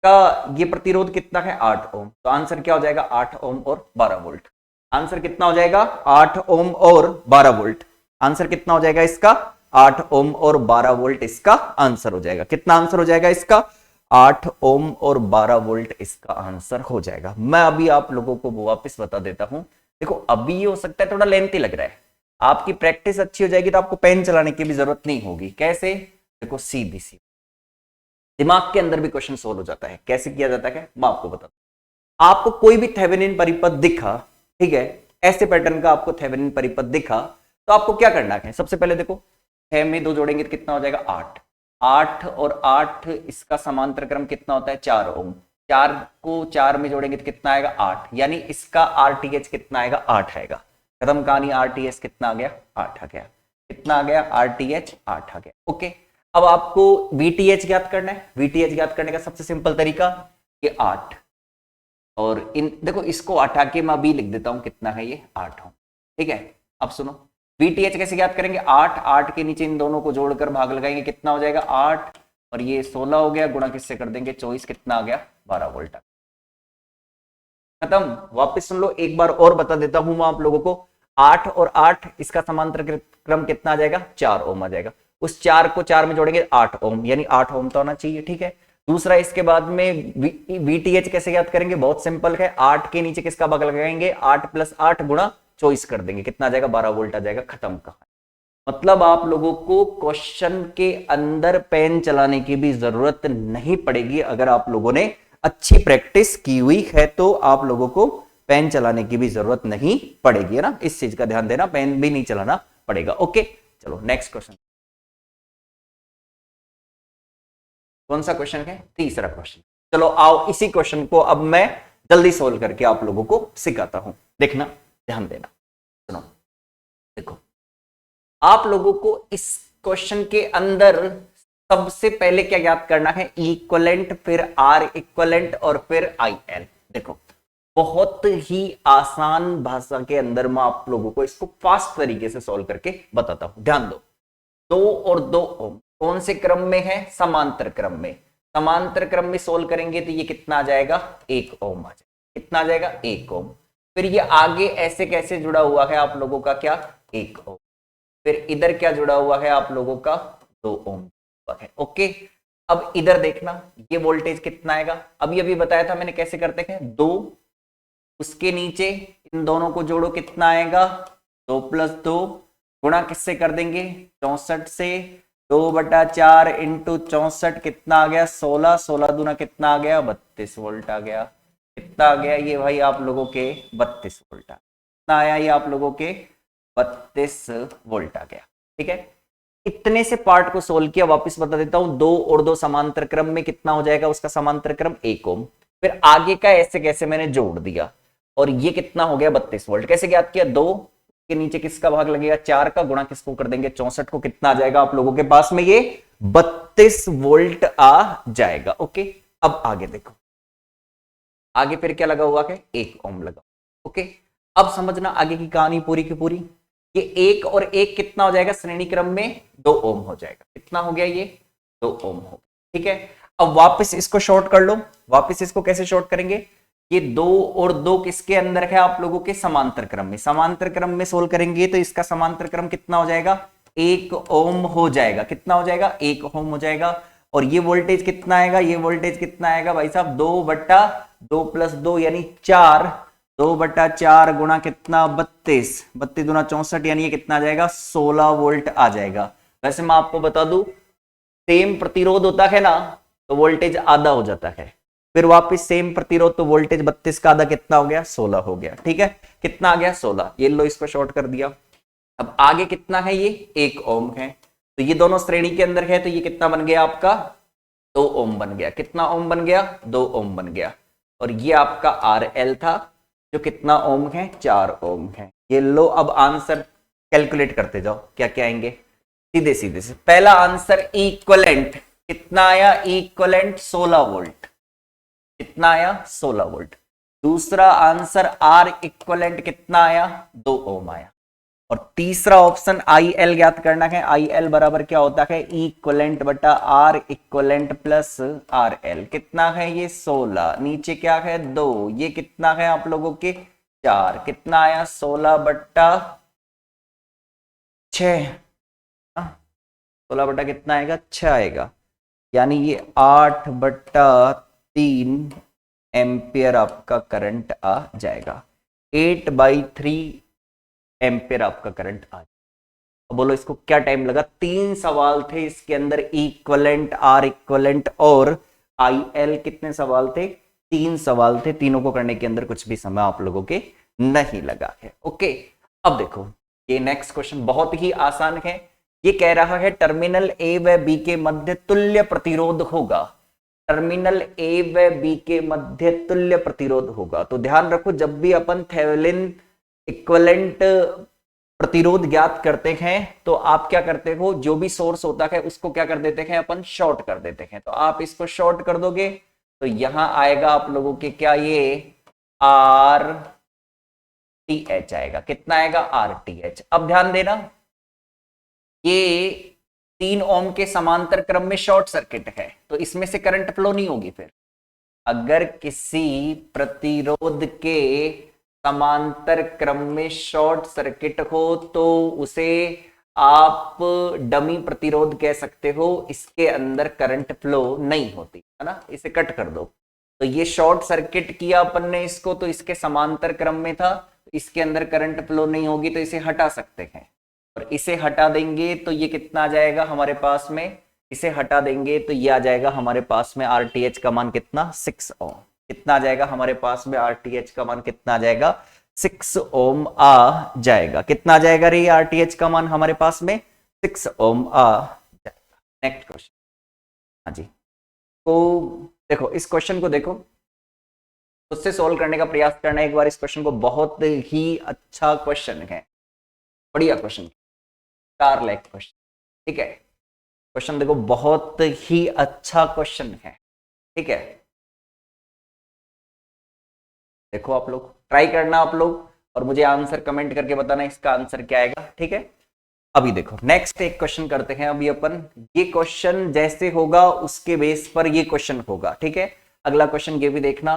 का, ये प्रतिरोध कितना है 8 ओम, तो आंसर क्या हो जाएगा 8 ओम और 12 वोल्ट। आंसर कितना हो जाएगा 8 ओम और 12 वोल्ट, आंसर कितना हो जाएगा इसका 8 ओम और 12 वोल्ट इसका आंसर हो जाएगा। कितना आंसर हो जाएगा इसका 8 ओम और 12 वोल्ट इसका आंसर हो जाएगा। मैं अभी आप लोगों को वो वापस बता देता हूं, देखो अभी ये हो सकता है थोड़ा लेंथी लग रहा है, आपकी प्रैक्टिस अच्छी हो जाएगी तो आपको पेन चलाने की भी जरूरत नहीं होगी। कैसे, देखो सीधी सी दिमाग के अंदर भी क्वेश्चन सोल्व हो जाता है। कैसे किया जाता है मैं आपको बताता हूं। आपको कोई भी थेवेनिन परिपथ दिखा, ठीक है, ऐसे पैटर्न का आपको थेवेनिन परिपथ दिखा, तो आपको क्या करना है, सबसे पहले देखो 6 में 2 जोड़ेंगे तो कितना हो जाएगा 8, 8 और 8 इसका समांतर क्रम कितना होता है 4 ओम, 4 को 4 में जोड़ेंगे तो कितना आएगा 8, यानी इसका RTH कितना आएगा 8 आएगा। खत्म कहानी, RTH कितना आ गया 8 आ गया, कितना आ गया RTH 8 आ गया। ओके, अब आपको VTH ज्ञात करना है। VTH ज्ञात करने का सबसे सिंपल तरीका ये 8, और इन देखो इसको हटा के मैं अभी लिख देता हूं कितना है ये 8 ओम। ठीक है, अब सुनो VTH कैसे ज्ञात करेंगे, 8, 8 के नीचे इन दोनों को जोड़कर भाग लगाएंगे, कितना हो जाएगा 8, और ये 16 हो गया, गुणा किससे कर देंगे 24, कितना आ गया 12 वोल्ट। खत्म। वापस सुन लो, एक बार और बता देता हूं मैं आप लोगों को, 8 और 8 इसका समांतर क्रम कितना आ जाएगा 4 ओम आ जाएगा। उस 4 को 4 में जोड़ेंगे 8 ओम, यानी 8 ओम तो आना चाहिए। ठीक है, दूसरा इसके बाद में VTH कैसे ज्ञात करेंगे, बहुत सिंपल है, 8 के नीचे किसका भाग लगाएंगे 8 + 8 गुणा 24 कर देंगे, कितना आ जाएगा 12 वोल्ट आ जाएगा। खत्म कहानी। मतलब आप लोगों को क्वेश्चन के अंदर पेन चलाने की भी जरूरत नहीं पड़ेगी। अगर आप लोगों ने अच्छी प्रैक्टिस की हुई है तो आप लोगों को पेन चलाने की भी जरूरत नहीं पड़ेगी, है ना। इस चीज का ध्यान देना, पेन भी नहीं चलाना पड़ेगा। ओके, चलो नेक्स्ट क्वेश्चन। कौन सा क्वेश्चन है, तीसरा क्वेश्चन। चलो आओ इसी क्वेश्चन को अब मैं जल्दी सोल्व करके आप लोगों को सिखाता हूं। देखना, ध्यान देना, सुनो। देखो, आप लोगों को इस क्वेश्चन के अंदर सबसे पहले क्या याद करना है, इक्वलेंट, फिर आर इक्वलेंट और फिर आई एल। देखो, बहुत ही आसान भाषा के अंदर मैं आप लोगों को इसको फास्ट तरीके से सॉल्व करके बताता हूं। ध्यान दो, 2 और 2 ओम कौन से क्रम में है, समांतर क्रम में। समांतर क्रम में सोल्व करेंगे तो ये कितना आ जाएगा, 1 ओम आ जाएगा। कितना आ जाएगा, 1 ओम। फिर ये आगे ऐसे कैसे जुड़ा हुआ है आप लोगों का, क्या, 1 ओम। फिर इधर क्या जुड़ा हुआ है आप लोगों का, 2 ओम है। ओके, अब इधर देखना, ये वोल्टेज कितना आएगा। अभी बताया था मैंने कैसे करते हैं, 2, उसके नीचे इन दोनों को जोड़ो, कितना आएगा, 2 + 2, गुणा किससे कर देंगे, 64 से। 2/4 इंटू 64 कितना आ गया, 16। 16 दूना कितना आ गया, 32 वोल्ट आ गया। कितना आ गया ये भाई आप लोगों के, 32 वोल्ट। कितना आया ये आप लोगों के, 32 वोल्ट आ गया। ठीक है, इतने से पार्ट को सोल्व किया। वापस बता देता हूं, 2 और 2 समांतर क्रम में कितना हो जाएगा उसका समांतर क्रम, 1 ओम। फिर आगे का ऐसे कैसे मैंने जोड़ दिया, और ये कितना हो गया, 32 वोल्ट। कैसे ज्ञात किया, 2 के नीचे किसका भाग लगेगा, 4 का, गुणा किसको कर देंगे, 64 को। कितना आ जाएगा आप लोगों के पास में, ये 32 वोल्ट आ जाएगा। ओके, अब आगे देखो, आगे फिर क्या लगा हुआ है, 1 ओम लगा। ओके, अब समझना आगे की कहानी पूरी की पूरी। ये 1 और 1 कितना हो जाएगा, श्रेणी क्रम में 2 ओम हो जाएगा। कितना हो गया ये, 2 ओम हो। ठीक है, अब वापस इसको शॉर्ट कर लो। वापस इसको कैसे शॉर्ट करेंगे, ये 2 और 2 किसके अंदर है आप लोगों के, समांतर क्रम में। समांतर क्रम में सोल्व करेंगे तो इसका समांतर क्रम कितना हो जाएगा, 1 ओम हो जाएगा। कितना हो जाएगा, 1 ओम हो जाएगा। और ये वोल्टेज कितना आएगा, ये वोल्टेज कितना आएगा भाई साहब, 2/2 + 2 यानी 4। 2/4 गुणा कितना, 32। 32 दूना 64 यानी ये कितना आ जाएगा, 16 वोल्ट आ जाएगा। वैसे मैं आपको बता दूं, सेम प्रतिरोध होता है ना तो वोल्टेज आधा हो जाता है। फिर वापस सेम प्रतिरोध तो वोल्टेज 32 का आधा कितना हो गया, 16 हो गया। ठीक है, कितना आ गया, 16। ये लो, इसको शॉर्ट कर दिया। अब आगे कितना है, ये 1 ओम है। तो ये दोनों श्रेणी के अंदर है, तो ये कितना बन गया आपका, 2 ओम बन गया। कितना ओम बन गया, 2 ओम बन गया। और ये आपका आर एल था जो कितना ओम है, 4 ओम है। ये लो, अब आंसर कैलकुलेट करते जाओ, क्या क्या आएंगे, सीधे सीधे से। पहला आंसर इक्वलेंट कितना आया, इक्वलेंट 16 वोल्ट। कितना आया, 16 वोल्ट। दूसरा आंसर आर इक्वलेंट कितना आया, 2 ओम आया। और तीसरा ऑप्शन आई एल ज्ञात करना है। आई एल बराबर क्या होता है, इक्वलेंट बटा R equivalent plus R L. कितना है ये, 16। नीचे क्या है, 2। ये कितना है आप लोगों के, 4। कितना आया, 16/6। 16 बटा कितना आएगा, 6 आएगा। यानी ये 8/3 एम्पियर आपका करंट आ जाएगा। 8/3 एम्पियर आपका करंट आ जाएगा। बोलो इसको क्या टाइम लगा, 3 सवाल थे इसके अंदर, इक्वलेंट, आर इक्वलेंट और आई एल। कितने सवाल थे, 3 सवाल थे। तीनों को करने के अंदर कुछ भी समय आप लोगों के नहीं लगा है। ओके, अब देखो ये नेक्स्ट क्वेश्चन बहुत ही आसान है। ये कह रहा है टर्मिनल ए व बी के मध्य तुल्य प्रतिरोध होगा। टर्मिनल ए व बी के मध्य तुल्य प्रतिरोध होगा। तो ध्यान रखो, जब भी अपन थेवेलिन इक्विवेलेंट प्रतिरोध ज्ञात करते हैं तो आप क्या करते हो, जो भी सोर्स होता है उसको क्या कर देते हैं अपन, शॉर्ट कर देते हैं। तो आप इसको शॉर्ट कर दोगे तो यहां आएगा आप लोगों के क्या, ये आर टी एच आएगा। कितना आएगा, आर टी एच। अब ध्यान देना, ये 3 ओम के समांतर क्रम में शॉर्ट सर्किट है तो इसमें से करंट फ्लो नहीं होगी। फिर अगर किसी प्रतिरोध के समांतर क्रम में शॉर्ट सर्किट हो तो उसे आप डमी प्रतिरोध कह सकते हो, इसके अंदर करंट फ्लो नहीं होती है ना, इसे कट कर दो। तो ये शॉर्ट सर्किट किया अपन ने इसको, तो इसके समांतर क्रम में था, इसके अंदर करंट फ्लो नहीं होगी तो इसे हटा सकते हैं। और इसे हटा देंगे तो ये कितना आ जाएगा हमारे पास में, इसे हटा देंगे तो ये आ जाएगा हमारे पास में आरटीएच का मान कितना, 6 ओम। कितना आ जाएगा हमारे पास में, आरटीएच का मान कितना आ जाएगा, 6 ओम आ जाएगा। कितना आ जाएगा रे आरटीएच का मान हमारे पास में, 6 ओम आ जाएगा। नेक्स्ट क्वेश्चन, हाँ जी। तो देखो इस क्वेश्चन को देखो, उससे सोल्व करने का प्रयास करना एक बार इस क्वेश्चन को। बहुत ही अच्छा क्वेश्चन है, बढ़िया क्वेश्चन, 4 लाख क्वेश्चन, ठीक है। क्वेश्चन देखो बहुत ही अच्छा क्वेश्चन है, ठीक है। देखो आप लोग ट्राई करना आप लोग, और मुझे आंसर कमेंट करके बताना इसका आंसर क्या आएगा, ठीक है। अभी देखो नेक्स्ट एक क्वेश्चन करते हैं अभी अपन। ये क्वेश्चन जैसे होगा उसके बेस पर ये क्वेश्चन होगा, ठीक है। अगला क्वेश्चन ये भी देखना।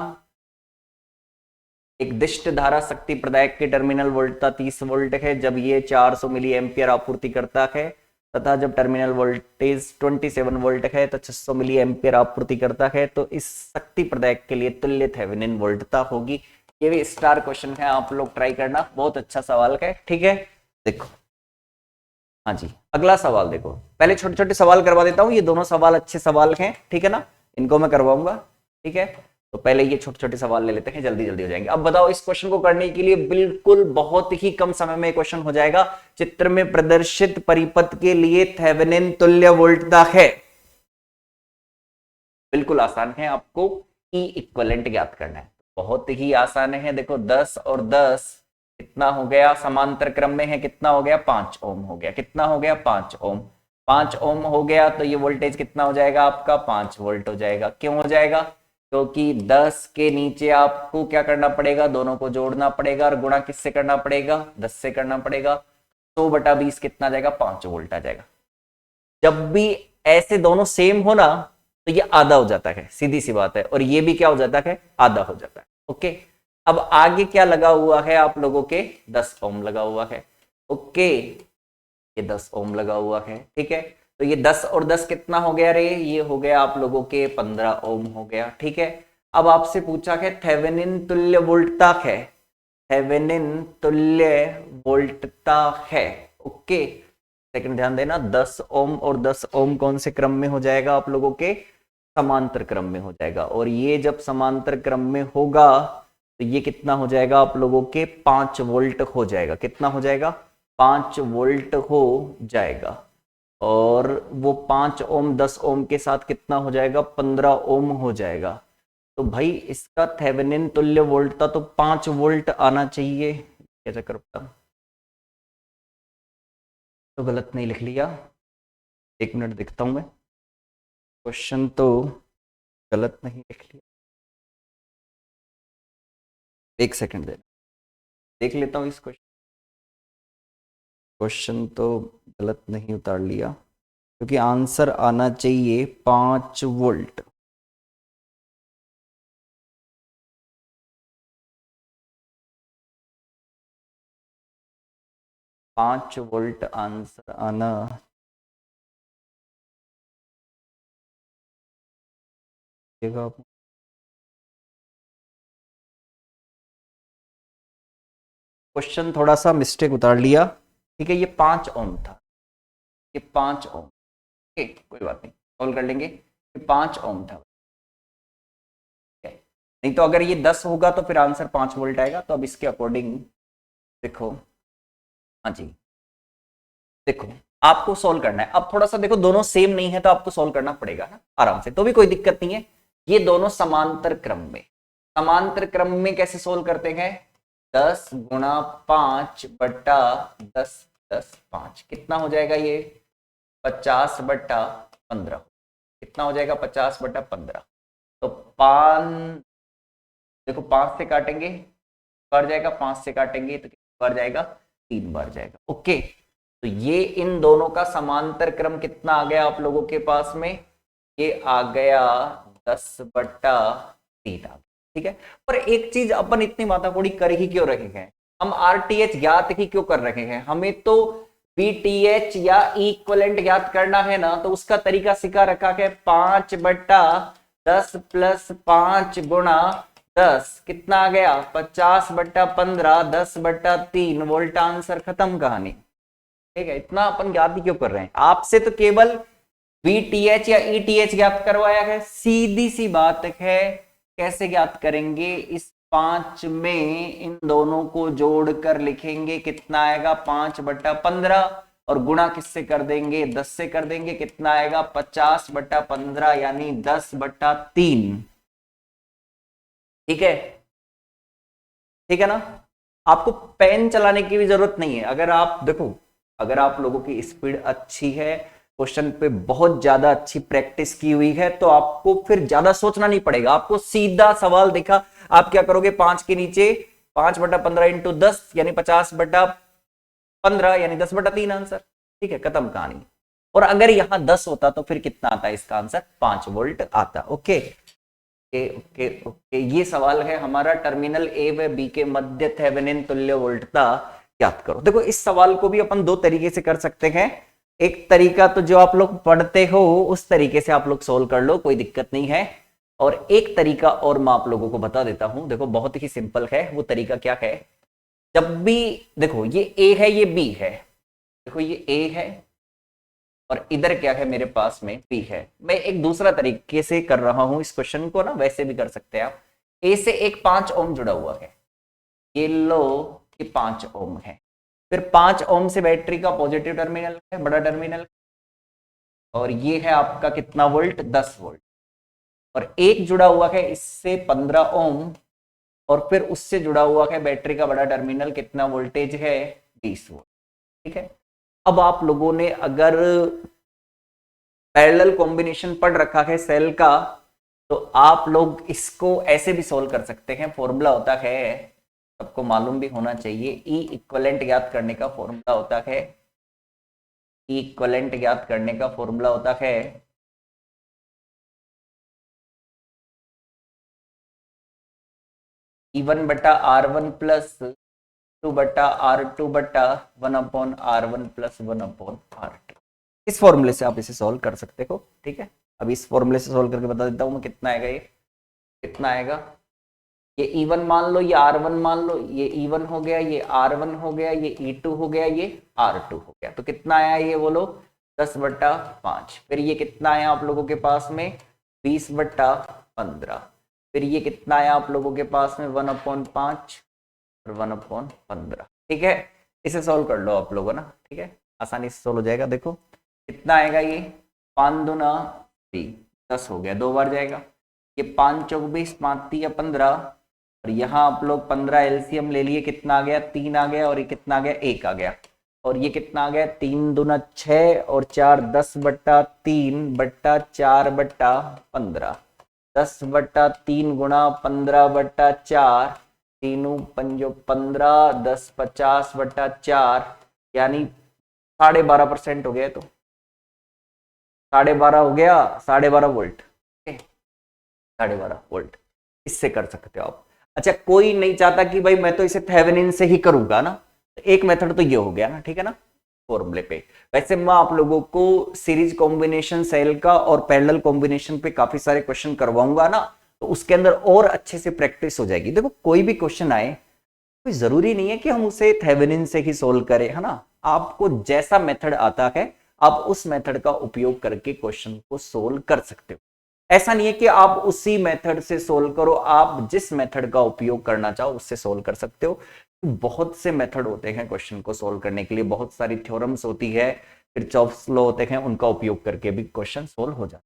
एक दिष्ट धारा शक्ति प्रदायक के टर्मिनल वोल्टता 30 वोल्ट है जब ये 400 मिली एम्पियर आपूर्ति करता है, तथा जब टर्मिनल वोल्टेज 27 वोल्ट है तो 600 मिली एम्पियर आपूर्ति करता है, तो इस शक्ति प्रदायक के लिए तुल्य थेवेनिन वोल्टता होगी। ये भी स्टार क्वेश्चन है, आप लोग ट्राई करना, बहुत अच्छा सवाल है, ठीक है। देखो हाँ जी, अगला सवाल देखो, पहले छोटे छोटे सवाल करवा देता हूं, ये दोनों सवाल अच्छे सवाल हैं, ठीक है ना, इनको मैं करवाऊंगा, ठीक है। तो पहले ये छोटे छोटे सवाल ले लेते हैं, जल्दी जल्दी हो जाएंगे। अब बताओ इस क्वेश्चन को करने के लिए बिल्कुल बहुत ही कम समय में क्वेश्चन हो जाएगा। चित्र में प्रदर्शित परिपथ के लिए थेवेनिन तुल्य वोल्टता है। बिल्कुल आसान है, आपको ई इक्विवेलेंट ज्ञात करना है, बहुत ही आसान है। देखो 10 और 10 कितना हो गया, समांतर क्रम में है, कितना हो गया 5 ओम हो गया, कितना हो गया 5 ओम, 5 ओम हो गया, तो ये वोल्टेज कितना हो जाएगा आपका 5 वोल्ट हो जाएगा। क्यों हो जाएगा, क्योंकि 10 के नीचे आपको क्या करना पड़ेगा, दोनों को जोड़ना पड़ेगा, और गुणा किससे करना पड़ेगा, 10 से करना पड़ेगा। 100/20 कितना आ जाएगा, 5 वोल्ट आ जाएगा। जब भी ऐसे दोनों सेम हो ना तो ये आधा हो जाता है, सीधी सी बात है, और ये भी क्या हो जाता है, आधा हो जाता है, ओके। अब आगे क्या लगा हुआ है आप लोगों के, 10 ओम लगा हुआ है, ओके, ये 10 ओम लगा हुआ है, ठीक है। तो ये 10 और 10 कितना हो गया रे, ये हो गया आप लोगों के 15 ओम हो गया, ठीक है। अब आपसे पूछा है थेवेनिन तुल्य वोल्टता है, थेवेनिन तुल्य वोल्टता है, ओके। सेकंड ध्यान देना, 10 ओम और 10 ओम कौन से क्रम में हो जाएगा आप लोगों के, समांतर क्रम में हो जाएगा, और ये जब समांतर क्रम में होगा तो ये कितना हो जाएगा आप लोगों के 5 वोल्ट हो जाएगा, कितना हो जाएगा 5 वोल्ट हो जाएगा। और वो 5 ओम 10 ओम के साथ कितना हो जाएगा, 15 ओम हो जाएगा। तो भाई इसका थेवेनिन तुल्य वोल्टता तो 5 वोल्ट आना चाहिए, क्या चक्कर पड़ा, तो गलत नहीं लिख लिया, 1 मिनट देखता हूं मैं, क्वेश्चन तो गलत नहीं लिख लिया, 1 सेकंड देख लेता हूँ इस क्वेश्चन तो गलत नहीं उतार लिया, क्योंकि आंसर आना चाहिए 5 वोल्ट। पांच वोल्ट आंसर आना, क्वेश्चन थोड़ा सा मिस्टेक उतार लिया, ठीक है। ये 5 ओम था, ये 5 ओम, ठीक, कोई बात नहीं, सॉल्व कर लेंगे। ये 5 ओम था, नहीं तो अगर ये 10 होगा तो फिर आंसर 5 वोल्ट आएगा। तो अब इसके अकॉर्डिंग देखो, हाँ जी, देखो आपको सॉल्व करना है। अब थोड़ा सा देखो, दोनों सेम नहीं है तो आपको सॉल्व करना पड़ेगा ना आराम से, तो भी कोई दिक्कत नहीं है। ये दोनों समांतर क्रम में, समांतर क्रम में कैसे सोल्व करते हैं, 10 गुणा 5/10 10 5 कितना हो जाएगा, ये 50/15, कितना हो जाएगा 50/15। तो 5 देखो 5 से काटेंगे बढ़ जाएगा, 5 से काटेंगे तो कितना बढ़ जाएगा, 3 बढ़ जाएगा, ओके। तो ये इन दोनों का समांतर क्रम कितना आ गया आप लोगों के पास में, ये आ गया 10/3 आ गया, ठीक है। पर एक चीज अपन इतनी माथाकोड़ी कर ही क्यों रहे हैं, हम आरटीएच ज्ञात ही क्यों कर रहे हैं, हमें तो बीटीएच या इक्विवेलेंट ज्ञात करना है ना, तो उसका तरीका सिखा रखा है 5/10 + 5 गुणा 10 कितना आ गया 50/15 10/3 वोल्ट, आंसर खत्म कहानी, ठीक है। इतना अपन ज्ञात ही क्यों कर रहे हैं, आपसे तो केवल VTH या ETH ज्ञात करवाया है, सीधी सी बात है। कैसे ज्ञात करेंगे, इस 5 में इन दोनों को जोड़कर लिखेंगे, कितना आएगा 5/15, और गुणा किससे कर देंगे, 10 से कर देंगे, कितना आएगा 50/15 यानी 10/3। ठीक है, ठीक है ना। आपको पेन चलाने की भी जरूरत नहीं है। अगर आप देखो, अगर आप लोगों की स्पीड अच्छी है, क्वेश्चन पे बहुत ज्यादा अच्छी प्रैक्टिस की हुई है, तो आपको फिर ज्यादा सोचना नहीं पड़ेगा। आपको सीधा सवाल दिखा, आप क्या करोगे, 5 के नीचे 5/15 इंटू 10 यानी 50/15 यानी 10/3 आंसर। ठीक है, खत्म कहानी। और अगर यहां 10 होता तो फिर कितना आता है इसका आंसर, 5 वोल्ट आता। ओके ओके ओके ओके, ये सवाल है हमारा, टर्मिनल ए व बी के मध्य थेवेनिन तुल्य वोल्टता ज्ञात करो। देखो इस सवाल को भी अपन दो तरीके से कर सकते हैं। एक तरीका तो जो आप लोग पढ़ते हो उस तरीके से आप लोग सोल्व कर लो, कोई दिक्कत नहीं है। और एक तरीका और मैं आप लोगों को बता देता हूं, देखो बहुत ही सिंपल है। वो तरीका क्या है, जब भी देखो ये ए है ये बी है, देखो ये ए है और इधर क्या है मेरे पास में पी है। मैं एक दूसरा तरीके से कर रहा हूं इस क्वेश्चन को ना, वैसे भी कर सकते हैं आप। ए से एक 5 ओम जुड़ा हुआ है, ये लो ये 5 ओम है। फिर 5 ओम से बैटरी का पॉजिटिव टर्मिनल है, बड़ा टर्मिनल, और ये है आपका कितना वोल्ट, 10 वोल्ट। और एक जुड़ा हुआ है इससे 15 ओम, और फिर उससे जुड़ा हुआ है बैटरी का बड़ा टर्मिनल, कितना वोल्टेज है, 20 वोल्ट। ठीक है, अब आप लोगों ने अगर पैरेलल कॉम्बिनेशन पढ़ रखा है सेल का, तो आप लोग इसको ऐसे भी सोल्व कर सकते हैं। फॉर्मूला होता है, सबको मालूम भी होना चाहिए, ई इक्वलेंट ज्ञात करने का फॉर्मूला होता है, ई इक्वलेंट ज्ञात करने का फॉर्मूला होता है E1/R1 प्लस 2/R2/1/R1 + 1/R2। इस फॉर्मूले से आप इसे सॉल्व कर सकते हो। ठीक है, अब इस फॉर्मूले से सॉल्व करके बता देता हूं मैं कितना आएगा। ये कितना आएगा, ये E1 मान लो, ये R1 मान लो, ये E1 हो गया, ये R1 हो गया, ये E2 हो गया, ये R2 हो गया। तो कितना आया ये बोलो, 10/5। फिर ये कितना आया आप लोगों के पास में, 20/15। फिर ये कितना आया आप लोगों के पास में, 1/5 और 1/15। ठीक है, इसे सॉल्व कर लो आप लोगों ना। ठीक है, आसानी से सॉल्व हो जाएगा। देखो कितना आएगा, ये 5 दूना 10 हो गया, 2 बार जाएगा। ये 5 चौक 20, 5 या 15, और यहाँ आप लोग 15 एलसीएम ले लिए, कितना आ गया, 3 आ गया, और ये कितना आ गया, 1 आ गया। और ये कितना आ गया, 3 दूना 6 और 4 10/3/4/15। 10/3 गुणा 15/4, 3 पंजो 15, 10 50/4 यानी 12.5% हो गया। तो 12.5 हो गया, 12.5 वोल्ट, 12.5 वोल्ट। इससे कर सकते हो आप। अच्छा, कोई नहीं चाहता कि भाई मैं तो इसे थेवेनिन से ही करूंगा ना, एक मेथड तो ये हो गया ना। ठीक है ना, फॉर्मूले पे। वैसे मैं आप लोगों को सीरीज कॉम्बिनेशन सेल का और पैरेलल कॉम्बिनेशन पे काफी सारे क्वेश्चन करवाऊंगा ना, तो उसके अंदर और अच्छे से प्रैक्टिस हो जाएगी। देखो कोई भी क्वेश्चन आए, कोई जरूरी नहीं है कि हम उसे थेवेनिन से ही सोल्व करें, है ना। आपको जैसा मेथड आता है आप उस मेथड का उपयोग करके क्वेश्चन को सोल्व कर सकते हो। ऐसा नहीं है कि आप उसी मेथड से सोल्व करो, आप जिस मेथड का उपयोग करना चाहो उससे सोल्व कर सकते हो। बहुत से मेथड होते हैं क्वेश्चन को सोल्व करने के लिए, बहुत सारी थ्योरम्स होती है, किरचॉफ्स लॉ होते हैं, उनका उपयोग करके भी क्वेश्चन सोल्व हो जाता है।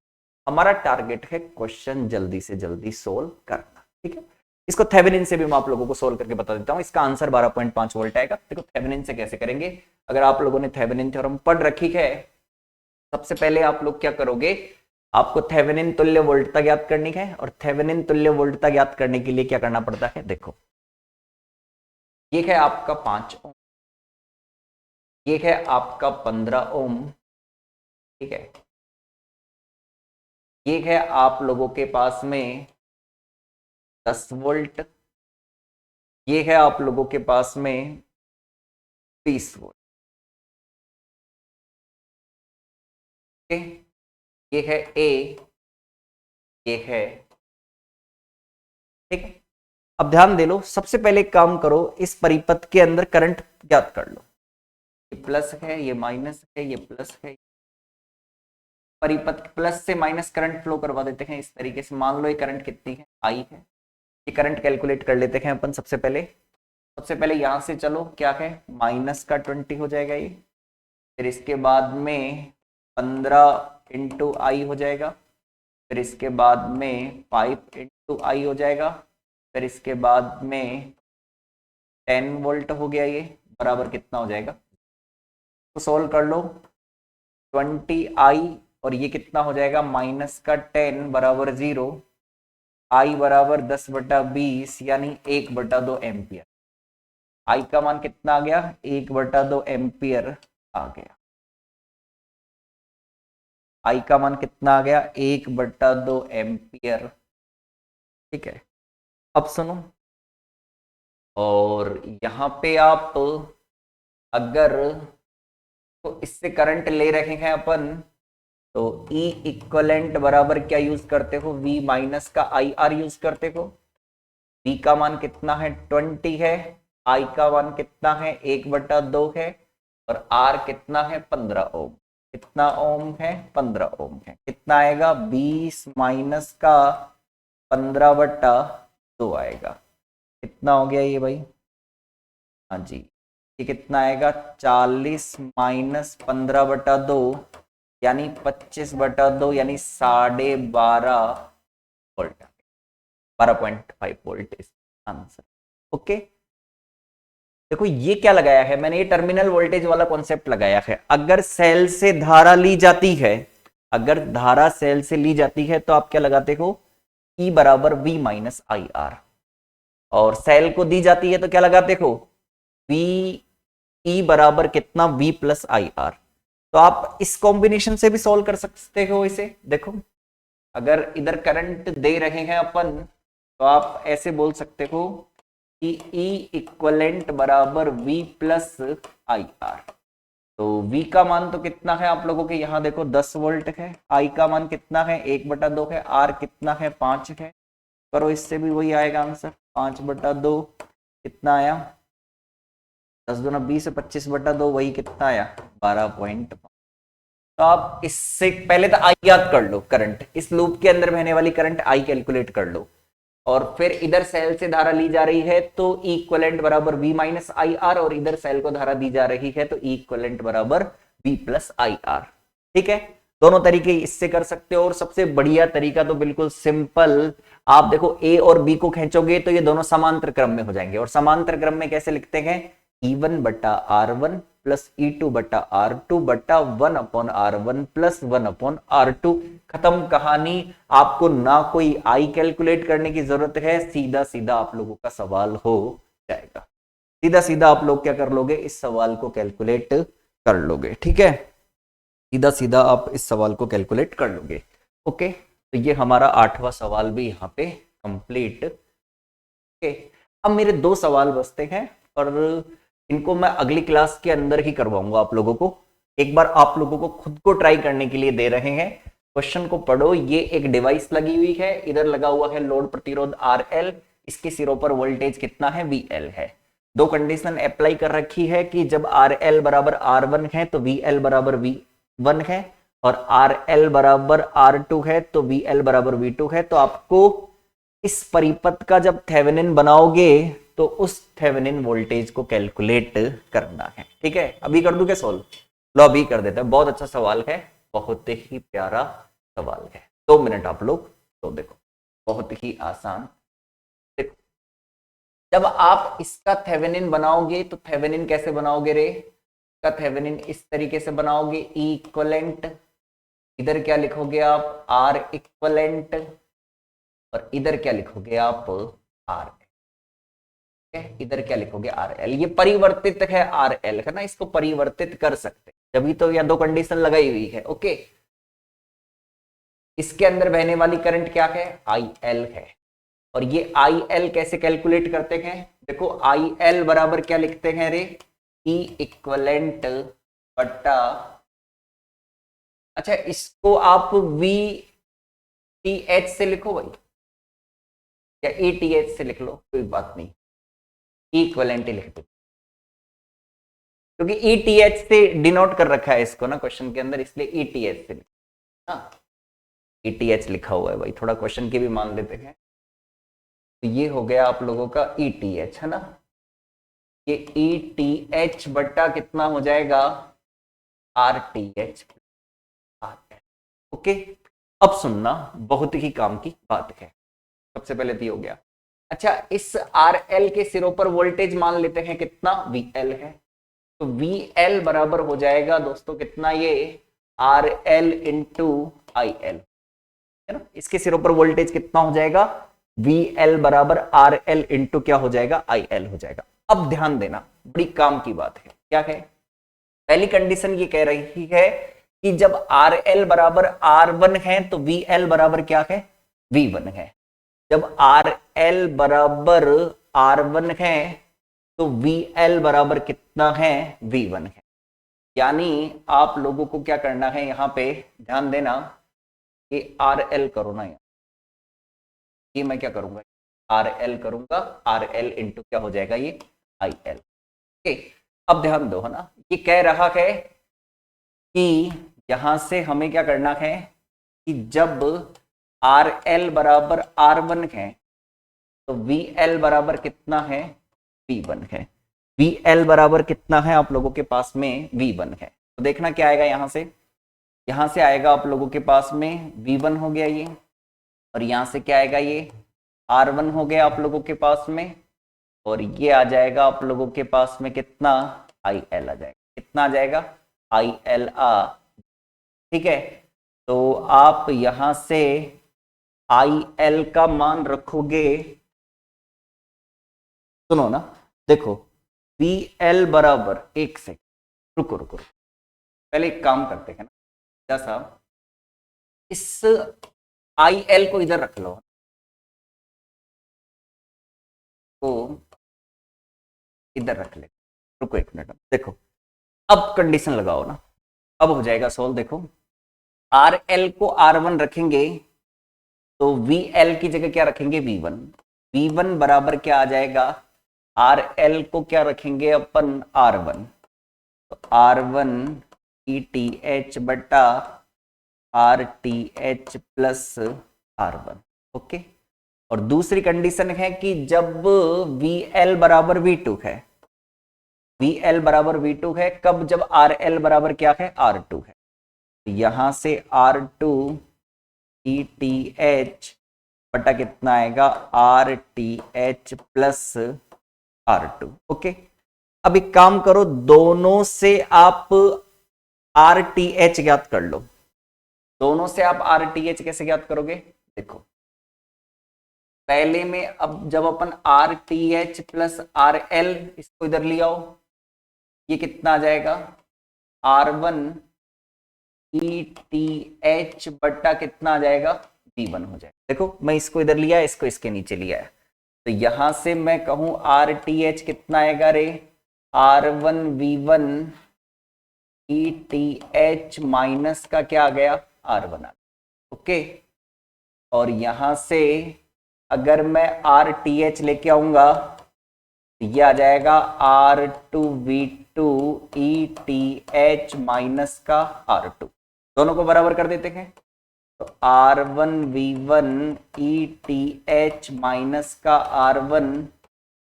हमारा टारगेट है क्वेश्चन जल्दी से जल्दी सोल्व करना। ठीक है, इसको थेवेनिन से भी मैं आप लोगों को सोल्व करके बता देता हूं। इसका आंसर 12.5 वोल्ट आएगा। देखो थेवेनिन से कैसे करेंगे, अगर आप लोगों ने थेवेनिन थ्योरम पढ़ रखी है, सबसे पहले आप लोग क्या करोगे, आपको थेवेनिन तुल्य वोल्टता ज्ञात करनी है। और थेवेनिन तुल्य वोल्टता ज्ञात करने के लिए क्या करना पड़ता है, देखो ये है आपका 5 ओम, ये है आपका 15 ओम। ठीक है, ये है आप लोगों के पास में 10 वोल्ट, ये है आप लोगों के पास में 20 वोल्ट। ये है ए, ये है, ठीक है। अब ध्यान दे लो, सबसे पहले एक काम करो, इस परिपथ के अंदर करंट ज्ञात कर लो। ये प्लस है, ये माइनस है, ये प्लस है। परिपथ प्लस से माइनस करंट फ्लो करवा देते हैं इस तरीके से। मान लो ये करंट कितनी है, आई है। ये करंट कैलकुलेट कर लेते हैं अपन। सबसे पहले यहां से चलो, क्या है, -का 20 हो जाएगा ये, फिर इसके बाद में 15 इंटू आई हो जाएगा, फिर इसके बाद में 5 इंटू आई हो जाएगा, फिर इसके बाद में 10 वोल्ट हो गया, ये बराबर कितना हो जाएगा, तो सोल्व कर लो। 20 आई और ये कितना हो जाएगा, माइनस का 10 बराबर 0, आई बराबर 10/20 यानी 1/2 एम्पियर। आई का मान कितना आ गया, 1/2 एम्पियर आ गया। आई का मान कितना आ गया, 1/2 एम्पियर। ठीक है, अब सुनो, और यहां पे आप अगर तो इससे करंट ले रहे हैं अपन, तो E इक्वलेंट बराबर क्या यूज करते हो, V माइनस का IR यूज करते हो। V का मान कितना है, 20 है, I का मान कितना है, 1/2 है, और R कितना है, 15 ओम। कितना ओम है, 15 ओम है। कितना आएगा, 20 माइनस का 15/2 आएगा। कितना हो गया ये भाई, हाँ जी, ये कितना आएगा, 40 माइनस 15/2 यानी 25/2 यानी 12.5 वोल्ट, 12.5 वोल्ट इस आंसर। ओके, देखो ये क्या लगाया है मैंने, ये टर्मिनल वोल्टेज वाला कॉन्सेप्ट लगाया है। अगर सेल से धारा ली जाती है, अगर धारा सेल से ली जाती है तो आप क्या लगाते हो, E बराबर V माइनस आई आर, और सेल को दी जाती है तो क्या लगाते हो, V E बराबर कितना, V प्लस आई आर। तो आप इस कॉम्बिनेशन से भी सॉल्व कर सकते हो इसे। देखो अगर इधर करंट दे रहे हैं अपन, तो आप ऐसे बोल सकते हो कि E इक्वलेंट बराबर V प्लस आई आर। तो V का मान तो कितना है आप लोगों के यहाँ देखो 10 वोल्ट है, I का मान कितना है 1/2 है, R कितना है 5 है। करो इससे भी वही आएगा आंसर, 5/2 कितना आया, 10 दूना 20 25/2 वही कितना आया 12.5। तो आप इससे पहले तो आई याद कर लो, करंट इस लूप के अंदर बहने वाली करंट आई कैलकुलेट कर लो, और फिर इधर सेल से धारा ली जा रही है तो इक्विवेलेंट बराबर V माइनस आई आर, और इधर सेल को धारा दी जा रही है तो इक्विवेलेंट बराबर V प्लस आई आर। ठीक है, दोनों तरीके इससे कर सकते हो, और सबसे बढ़िया तरीका तो बिल्कुल सिंपल, आप देखो A और B को खींचोगे तो ये दोनों समांतर क्रम में हो जाएंगे, और समांतर क्रम में कैसे लिखते हैं, E1/R1 plus E2/R2/1/R1 plus 1/R2। खत्म कहानी। आपको ना कोई आई कैलकुलेट करने की जरूरत है, सीधा सीधा आप लोगों का सवाल हो जाएगा। सीधा सीधा आप लोग क्या कर लोगे, इस सवाल को कैलकुलेट कर लोगे। ठीक है, सीधा सीधा आप इस सवाल को कैलकुलेट कर लोगे। ओके, तो ये हमारा 8वां सवाल भी यहाँ पे कंप्लीट। ओके, अब मेरे 2 सवाल बचते हैं, और इनको मैं अगली क्लास के अंदर ही करवाऊंगा आप लोगों को। एक बार आप लोगों को खुद को ट्राई करने के लिए दे रहे हैं, क्वेश्चन को पढ़ो। ये एक डिवाइस लगी हुई है, इधर लगा हुआ है लोड प्रतिरोध RL, इसके सिरों पर वोल्टेज कितना है, VL है। 2 कंडीशन अप्लाई कर रखी है कि जब RL बराबर R1 है तो VL बराबर V1 है, और RL बराबर R2 है तो VL बराबर V2 है। तो आपको इस परिपथ का जब थेवेनिन बनाओगे तो उस थेवेनिन वोल्टेज को कैलकुलेट करना है। ठीक है, अभी कर दूं क्या सॉल्व, लो अभी कर देते हैं। बहुत अच्छा सवाल है, बहुत ही प्यारा सवाल है। 2 मिनट आप लोग तो देखो, बहुत ही आसान। देखो जब आप इसका थेवेनिन बनाओगे तो थेवेनिन कैसे बनाओगे रे, का थेवेनिन इस तरीके से बनाओगे, E इक्वलेंट, इधर क्या लिखोगे आप R इक्वलेंट, और इधर क्या लिखोगे आप R, इधर क्या लिखोगे RL। ये परिवर्तित है RL है ना, इसको परिवर्तित कर सकते हैं, जब तो या 2 कंडीशन लगाई हुई है। ओके, इसके अंदर बहने वाली करंट क्या है, IL है, और ये IL कैसे कैलकुलेट करते हैं, देखो IL बराबर क्या लिखते हैं रे, E इक्वलेंट बट्टा, अच्छा इसको आप VTH से लिखो भाई, या ETH से लिख लो, कोई बात नहीं, इक्वलेंट लिख दो, क्योंकि ETH से डिनोट कर रखा है इसको ना क्वेश्चन के अंदर, इसलिए ETH से हाँ, ETH लिखा हुआ है भाई, थोड़ा क्वेश्चन की भी मान लेते हैं। तो ये हो गया आप लोगों का ETH है ना, ये ETH बट्टा कितना हो जाएगा, RTH RL। ओके, अब सुनना, बहुत ही काम की बात है। सबसे पहले तो हो गया। अच्छा, इस RL के सिरों पर वोल्टेज मान लेते हैं कितना, VL है। तो VL बराबर हो जाएगा दोस्तों कितना, ये RL इंटू IL, है ना। इसके सिरों पर वोल्टेज कितना हो जाएगा, VL बराबर RL इंटू क्या हो जाएगा, IL हो जाएगा। अब ध्यान देना, बड़ी काम की बात है। क्या है, पहली कंडीशन ये कह रही है कि जब RL बराबर R1 है तो VL बराबर क्या है, V1 है। जब RL बराबर R1 है तो VL बराबर कितना है, V1 है। यानी आप लोगों को क्या करना है, यहां पे ध्यान देना कि RL करो ना, ये मैं क्या करूंगा, RL करूंगा, RL इंटू क्या हो जाएगा, ये IL। ओके, अब ध्यान दो, है ना, ये कह रहा है कि यहां से हमें क्या करना है कि जब RL बराबर R1 है तो VL बराबर कितना है, V1 है। VL बराबर कितना है आप लोगों के पास में, V1 है। तो देखना क्या आएगा यहां से आएगा आप लोगों के पास में V1 हो गया ये, और यहां से क्या आएगा, ये R1 हो गया आप लोगों के पास में, और ये आ जाएगा आप लोगों के पास में कितना, IL आ जाएगा। कितना आ जाएगा, IL ठीक है। तो आप यहां से IL का मान रखोगे, सुनो ना, देखो VL बराबर, एक सेकंड, रुको रुको, पहले एक काम करते हैं ना साहब, इस IL को इधर रख लो, तो इधर रख ले, रुको एक मिनट, देखो अब कंडीशन लगाओ ना, अब हो जाएगा सोल्व। देखो RL को R1 रखेंगे तो VL की जगह क्या रखेंगे, V1। V1 बराबर क्या आ जाएगा, RL को क्या रखेंगे अपन, R1, तो R1 ETH बटा RTH प्लस R1। ओके, और दूसरी कंडीशन है कि जब VL बराबर V2 है, VL बराबर V2 है, कब, जब RL बराबर क्या है, R2 है। तो यहां से R2 ETH बटा कितना आएगा, RTH प्लस R2। ओके, अब एक काम करो, दोनों से आप RTH ज्ञात कर लो। दोनों से आप RTH कैसे ज्ञात करोगे, देखो पहले में, अब जब अपन RTH प्लस RL इसको इधर ले आओ, ये कितना आ जाएगा, R1 ETH बट्टा कितना आ जाएगा, V1 हो जाएगा। देखो मैं इसको इधर लिया, इसको इसके नीचे लिया है, तो यहां से मैं कहूं RTH कितना आएगा रे, R1 V1 ETH माइनस का क्या आ गया, R1 आ। ओके, और यहां से अगर मैं RTH लेके आऊंगा तो ये आ जाएगा R2V2 ETH माइनस का R2, दोनों को बराबर कर देते हैं, तो R1V1 ETH माइनस का R1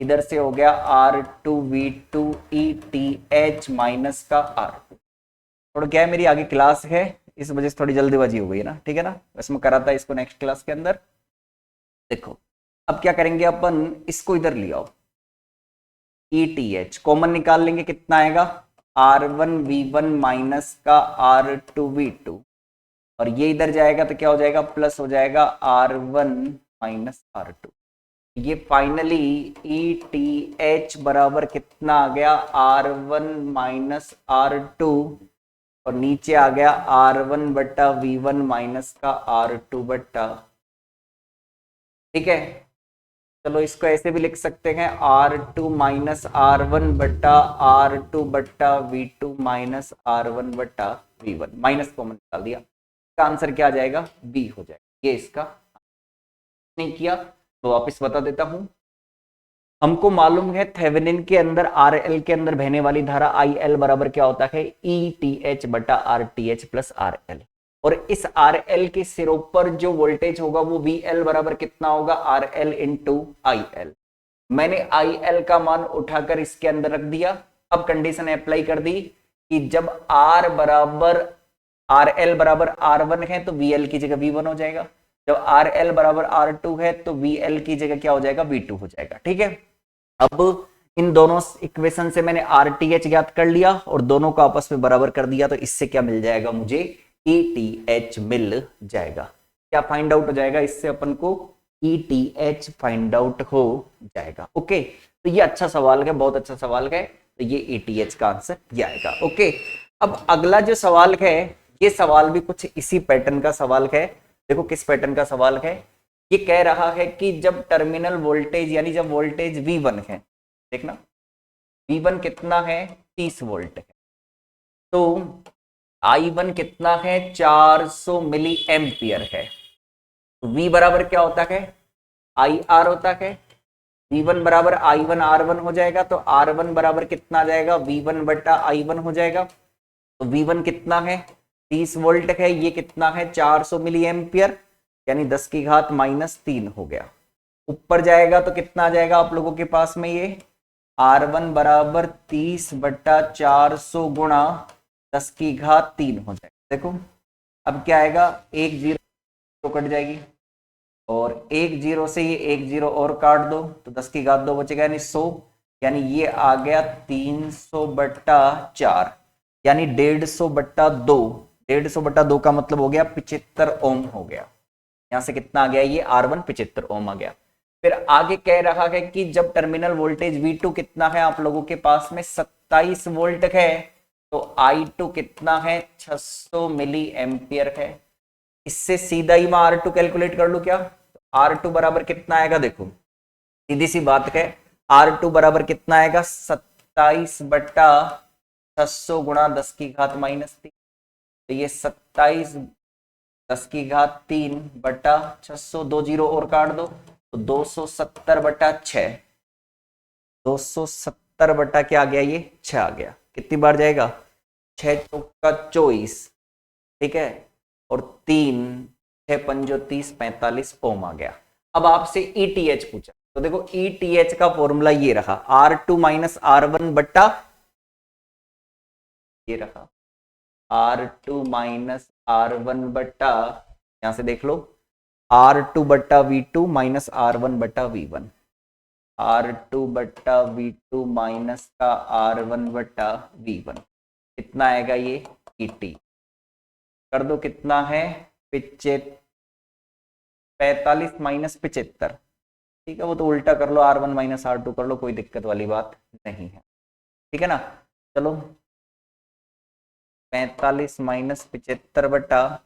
इधर से हो गया R2V2 ETH माइनस का R2। थोड़ा क्या है, मेरी आगे क्लास है, इस वजह से थोड़ी जल्दीबाजी हो गई ना, ठीक है ना, वैसे मैं कराता है इसको नेक्स्ट क्लास के अंदर। देखो अब क्या करेंगे अपन, इसको इधर ले आओ, ETH कॉमन निकाल लेंगे, कितना आएगा, R1V1 माइनस का R2V2, और ये इधर जाएगा तो क्या हो जाएगा, प्लस हो जाएगा R1 माइनस R2। ये फाइनली ETH बराबर कितना आ गया, R1 माइनस R2, और नीचे आ गया R1 बट्टा V1 माइनस का R2 बट्टा, ठीक है। चलो इसको ऐसे भी लिख सकते हैं, R2 माइनस R1 बट्टा R2 बट्टा V2 माइनस R1 बट्टा V1, माइनस कॉमन निकाल दिया, इसका आंसर क्या आ जाएगा, B हो जाएगा। ये इसका नहीं किया तो वापस बता देता हूं, हमको मालूम है थेवेनिन के अंदर RL के अंदर बहने वाली धारा IL बराबर क्या होता है, ETH बटा RTH प्लस RL, और इस RL के सिरों पर जो वोल्टेज होगा वो VL बराबर कितना होगा, RL इंटू IL। मैंने IL का मान उठाकर इसके अंदर रख दिया, अब कंडीशन अप्लाई कर दी कि जब R बराबर RL बराबर R1 है तो VL की जगह V1 हो जाएगा, जब RL बराबर R2 है तो VL की जगह क्या हो जाएगा, V2 हो जाएगा। ठीक है, अब इन दोनों इक्वेशन से मैंने RTH ज्ञात कर लिया और दोनों को आपस में बराबर कर दिया, तो इससे क्या मिल जाएगा मुझे, ETH मिल जाएगा। क्या फाइंड आउट हो जाएगा इससे अपन को, ETH फाइंड आउट हो जाएगा। ओके, तो ये अच्छा सवाल है, बहुत अच्छा सवाल है, तो ये ETH का आंसर ये आएगा। ओके, अब अगला जो सवाल है, ये सवाल भी कुछ इसी पैटर्न का सवाल है। देखो किस पैटर्न का सवाल है, ये कह रहा है कि जब टर्मिनल वोल्टेज यानी जब वोल्टेज V1 है, देखना V1 कितना है, 30 वोल्ट है, तो I1 कितना है, 400 मिली एम्पियर है। तो V बराबर क्या होता है, IR होता है। V1 बराबर I1 R1 हो जाएगा, तो R1 बराबर कितना आ जाएगा, V1 बटा I1 हो जाएगा। तो V1 कितना है, 30 वोल्ट है, ये कितना है, 400 मिली एम्पियर, यानी 10 की घात -3 हो गया। ऊपर जाएगा तो कितना आ जाएगा आप लोगों के पास में, ये R1 बराबर 30 बटा 400 गुणा 10 की घात 3 हो जाएगा। देखो अब क्या आएगा, एक जीरो तो कट जाएगी और एक जीरो से ये एक जीरो और काट दो तो 10 की घात 2 बचेगा, यानी 100, यानी ये आ गया 300 बट्टा 4, यानी 150 बट्टा 2। 150 बट्टा 2 का मतलब हो गया 75 ओम हो गया। यहां से कितना आ गया, ये R1 75 ओम आ गया। फिर आगे कह रहा है कि जब टर्मिनल वोल्टेज V2 कितना है आप लोगों के पास में, 27 वोल्ट है, तो I2 कितना है, 600 मिली एम्पियर है। इससे सीधा ही मैं R2 कैलकुलेट कर लू क्या, R2 बराबर कितना आएगा, देखो सीधी सी बात है, R2 बराबर कितना आएगा, 27 बट्टा 600 गुणा 10 की घात -3, तो ये 27 10 की घात 3 बट्टा 600, 2 जीरो और काट दो तो 270 बट्टा 6, 270 बट्टा क्या आ गया, ये 6 आ गया। कितनी बार जाएगा, 6 चौका 24, ठीक है, और 3 6 पंजो 30 45 ओम आ गया। अब आपसे ETH पूछा, तो देखो ETH का फॉर्मूला ये रहा, R2 माइनस R1 बट्टा ये रहा R2 माइनस R1 बट्टा, यहां से देख लो R2 बट्टा V2 माइनस R1 बट्टा V1, R2 बट्टा V2 माइनस का R1 बट्टा V1, कितना आएगा ये ET, कर दो कितना है 45 माइनस 75, ठीक है, वो तो उल्टा कर लो, R1 माइनस R2 कर लो, कोई दिक्कत वाली बात नहीं है, ठीक है ना। चलो 45 माइनस 75 बटा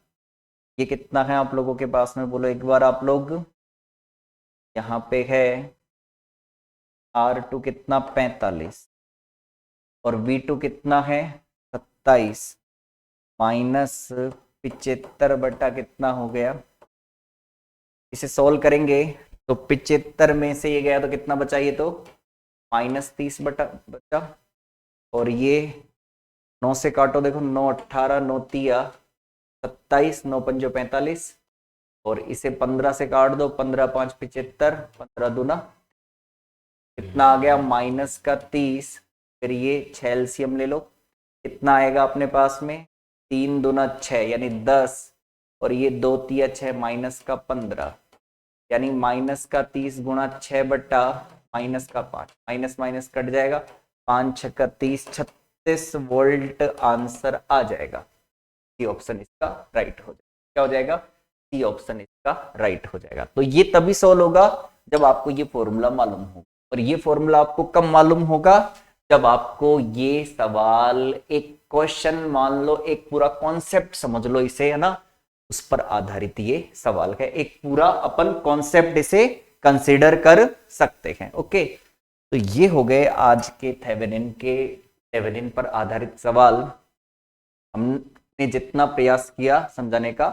ये कितना है आप लोगों के पास में, बोलो एक बार आप लोग, यहाँ पे है R2 कितना 45 और V2 कितना है 27 माइनस 75 बटा कितना हो गया, इसे सॉल्व करेंगे तो 75 में से ये गया तो कितना बचा, ये तो -30 बटा बचा, और ये 9 से काटो, देखो 9 18 9 तिया 27 9 पंजो 45, और इसे 15 से काट दो, 15 5 75, 15 दूना कितना आ गया -30, फिर ये 6 एलसीएम ले लो, कितना आएगा अपने पास में 3 दूना 6 यानी 10, और ये 2 तिया 6 -15, यानी -30 गुणा 6 बट्टा -5, माइनस माइनस कट जाएगा, 5 6 30 36 वोल्ट आंसर आ जाएगा। सी ऑप्शन इसका राइट हो जाएगा। क्या हो जाएगा, सी ऑप्शन इसका राइट हो जाएगा। तो ये तभी सॉल्व होगा जब आपको ये फॉर्मूला मालूम हो, और ये फॉर्मूला आपको कब मालूम होगा, जब आपको ये सवाल एक क्वेश्चन मान लो, एक पूरा कॉन्सेप्ट समझ लो इसे, है ना, उस पर आधारित ये सवाल है, एक पूरा अपन कॉन्सेप्ट इसे कंसीडर कर सकते हैं। ओके, तो ये हो गए आज के थेवेनिन पर आधारित सवाल। हमने जितना प्रयास किया समझाने का,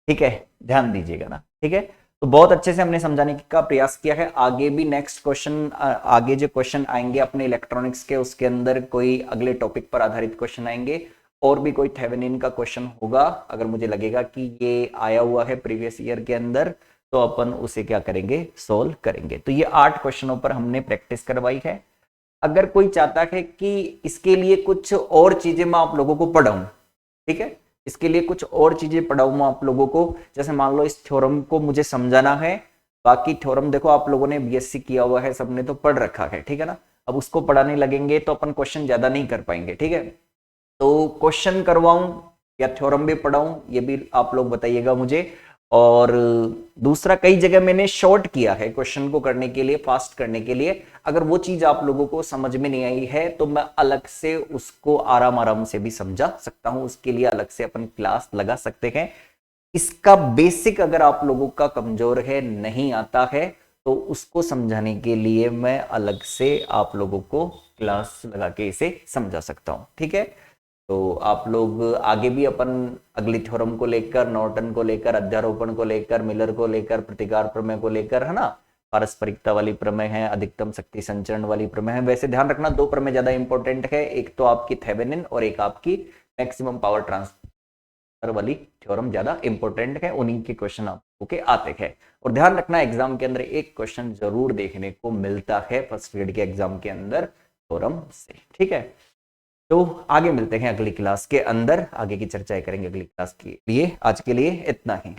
ठीक है, ध्यान दीजिएगा ना, ठीक है, तो बहुत अच्छे से हमने समझाने का प्रयास किया है। आगे भी नेक्स्ट क्वेश्चन, आगे जो क्वेश्चन आएंगे अपने इलेक्ट्रॉनिक्स के, उसके अंदर कोई अगले टॉपिक पर आधारित क्वेश्चन आएंगे, और भी कोई थेवेनिन का क्वेश्चन होगा, अगर मुझे लगेगा कि ये आया हुआ है प्रीवियस ईयर के अंदर, तो अपन उसे क्या करेंगे, सोल्व करेंगे। तो ये 8 क्वेश्चनों पर हमने प्रैक्टिस करवाई है। अगर कोई चाहता है कि इसके लिए कुछ और चीजें मैं आप लोगों को पढ़ाऊं, ठीक है, इसके लिए कुछ और चीजें पढ़ाऊं मैं आप लोगों को, जैसे मान लो इस थ्योरम को मुझे समझाना है, बाकी थ्योरम देखो आप लोगों ने बीएससी किया हुआ है, सबने तो पढ़ रखा है, ठीक है ना। अब उसको पढ़ाने लगेंगे तो अपन क्वेश्चन ज्यादा नहीं कर पाएंगे, ठीक है। तो क्वेश्चन करवाऊं या थ्योरम भी पढ़ाऊं, ये भी आप लोग बताइएगा मुझे। और दूसरा, कई जगह मैंने शॉर्ट किया है क्वेश्चन को करने के लिए, फास्ट करने के लिए। अगर वो चीज आप लोगों को समझ में नहीं आई है तो मैं अलग से उसको आराम आराम से भी समझा सकता हूं, उसके लिए अलग से अपन क्लास लगा सकते हैं। इसका बेसिक अगर आप लोगों का कमजोर है, नहीं आता है, तो उसको समझाने के लिए मैं अलग से आप लोगों को क्लास लगा के इसे समझा सकता हूं, ठीक है। तो आप लोग आगे भी अपन अगली थ्योरम को लेकर, नॉर्टन को लेकर, अध्यारोपण को लेकर, मिलर को लेकर, प्रतिकार प्रमेय को लेकर, है ना, पारस्परिकता वाली प्रमेय है, अधिकतम शक्ति संचरण वाली प्रमेय है। वैसे ध्यान रखना दो प्रमेय ज्यादा इंपॉर्टेंट है, एक तो आपकी थेवेनिन और एक आपकी मैक्सिमम पावर ट्रांसफर वाली थ्योरम ज्यादा इंपॉर्टेंट है, उन्हीं के क्वेश्चन आपको के आते हैं। और ध्यान रखना एग्जाम के अंदर एक क्वेश्चन जरूर देखने को मिलता है फर्स्ट ग्रेड के एग्जाम के अंदर थ्योरम से, ठीक है। तो आगे मिलते हैं अगली क्लास के अंदर, आगे की चर्चाएं करेंगे अगली क्लास के लिए। आज के लिए इतना ही।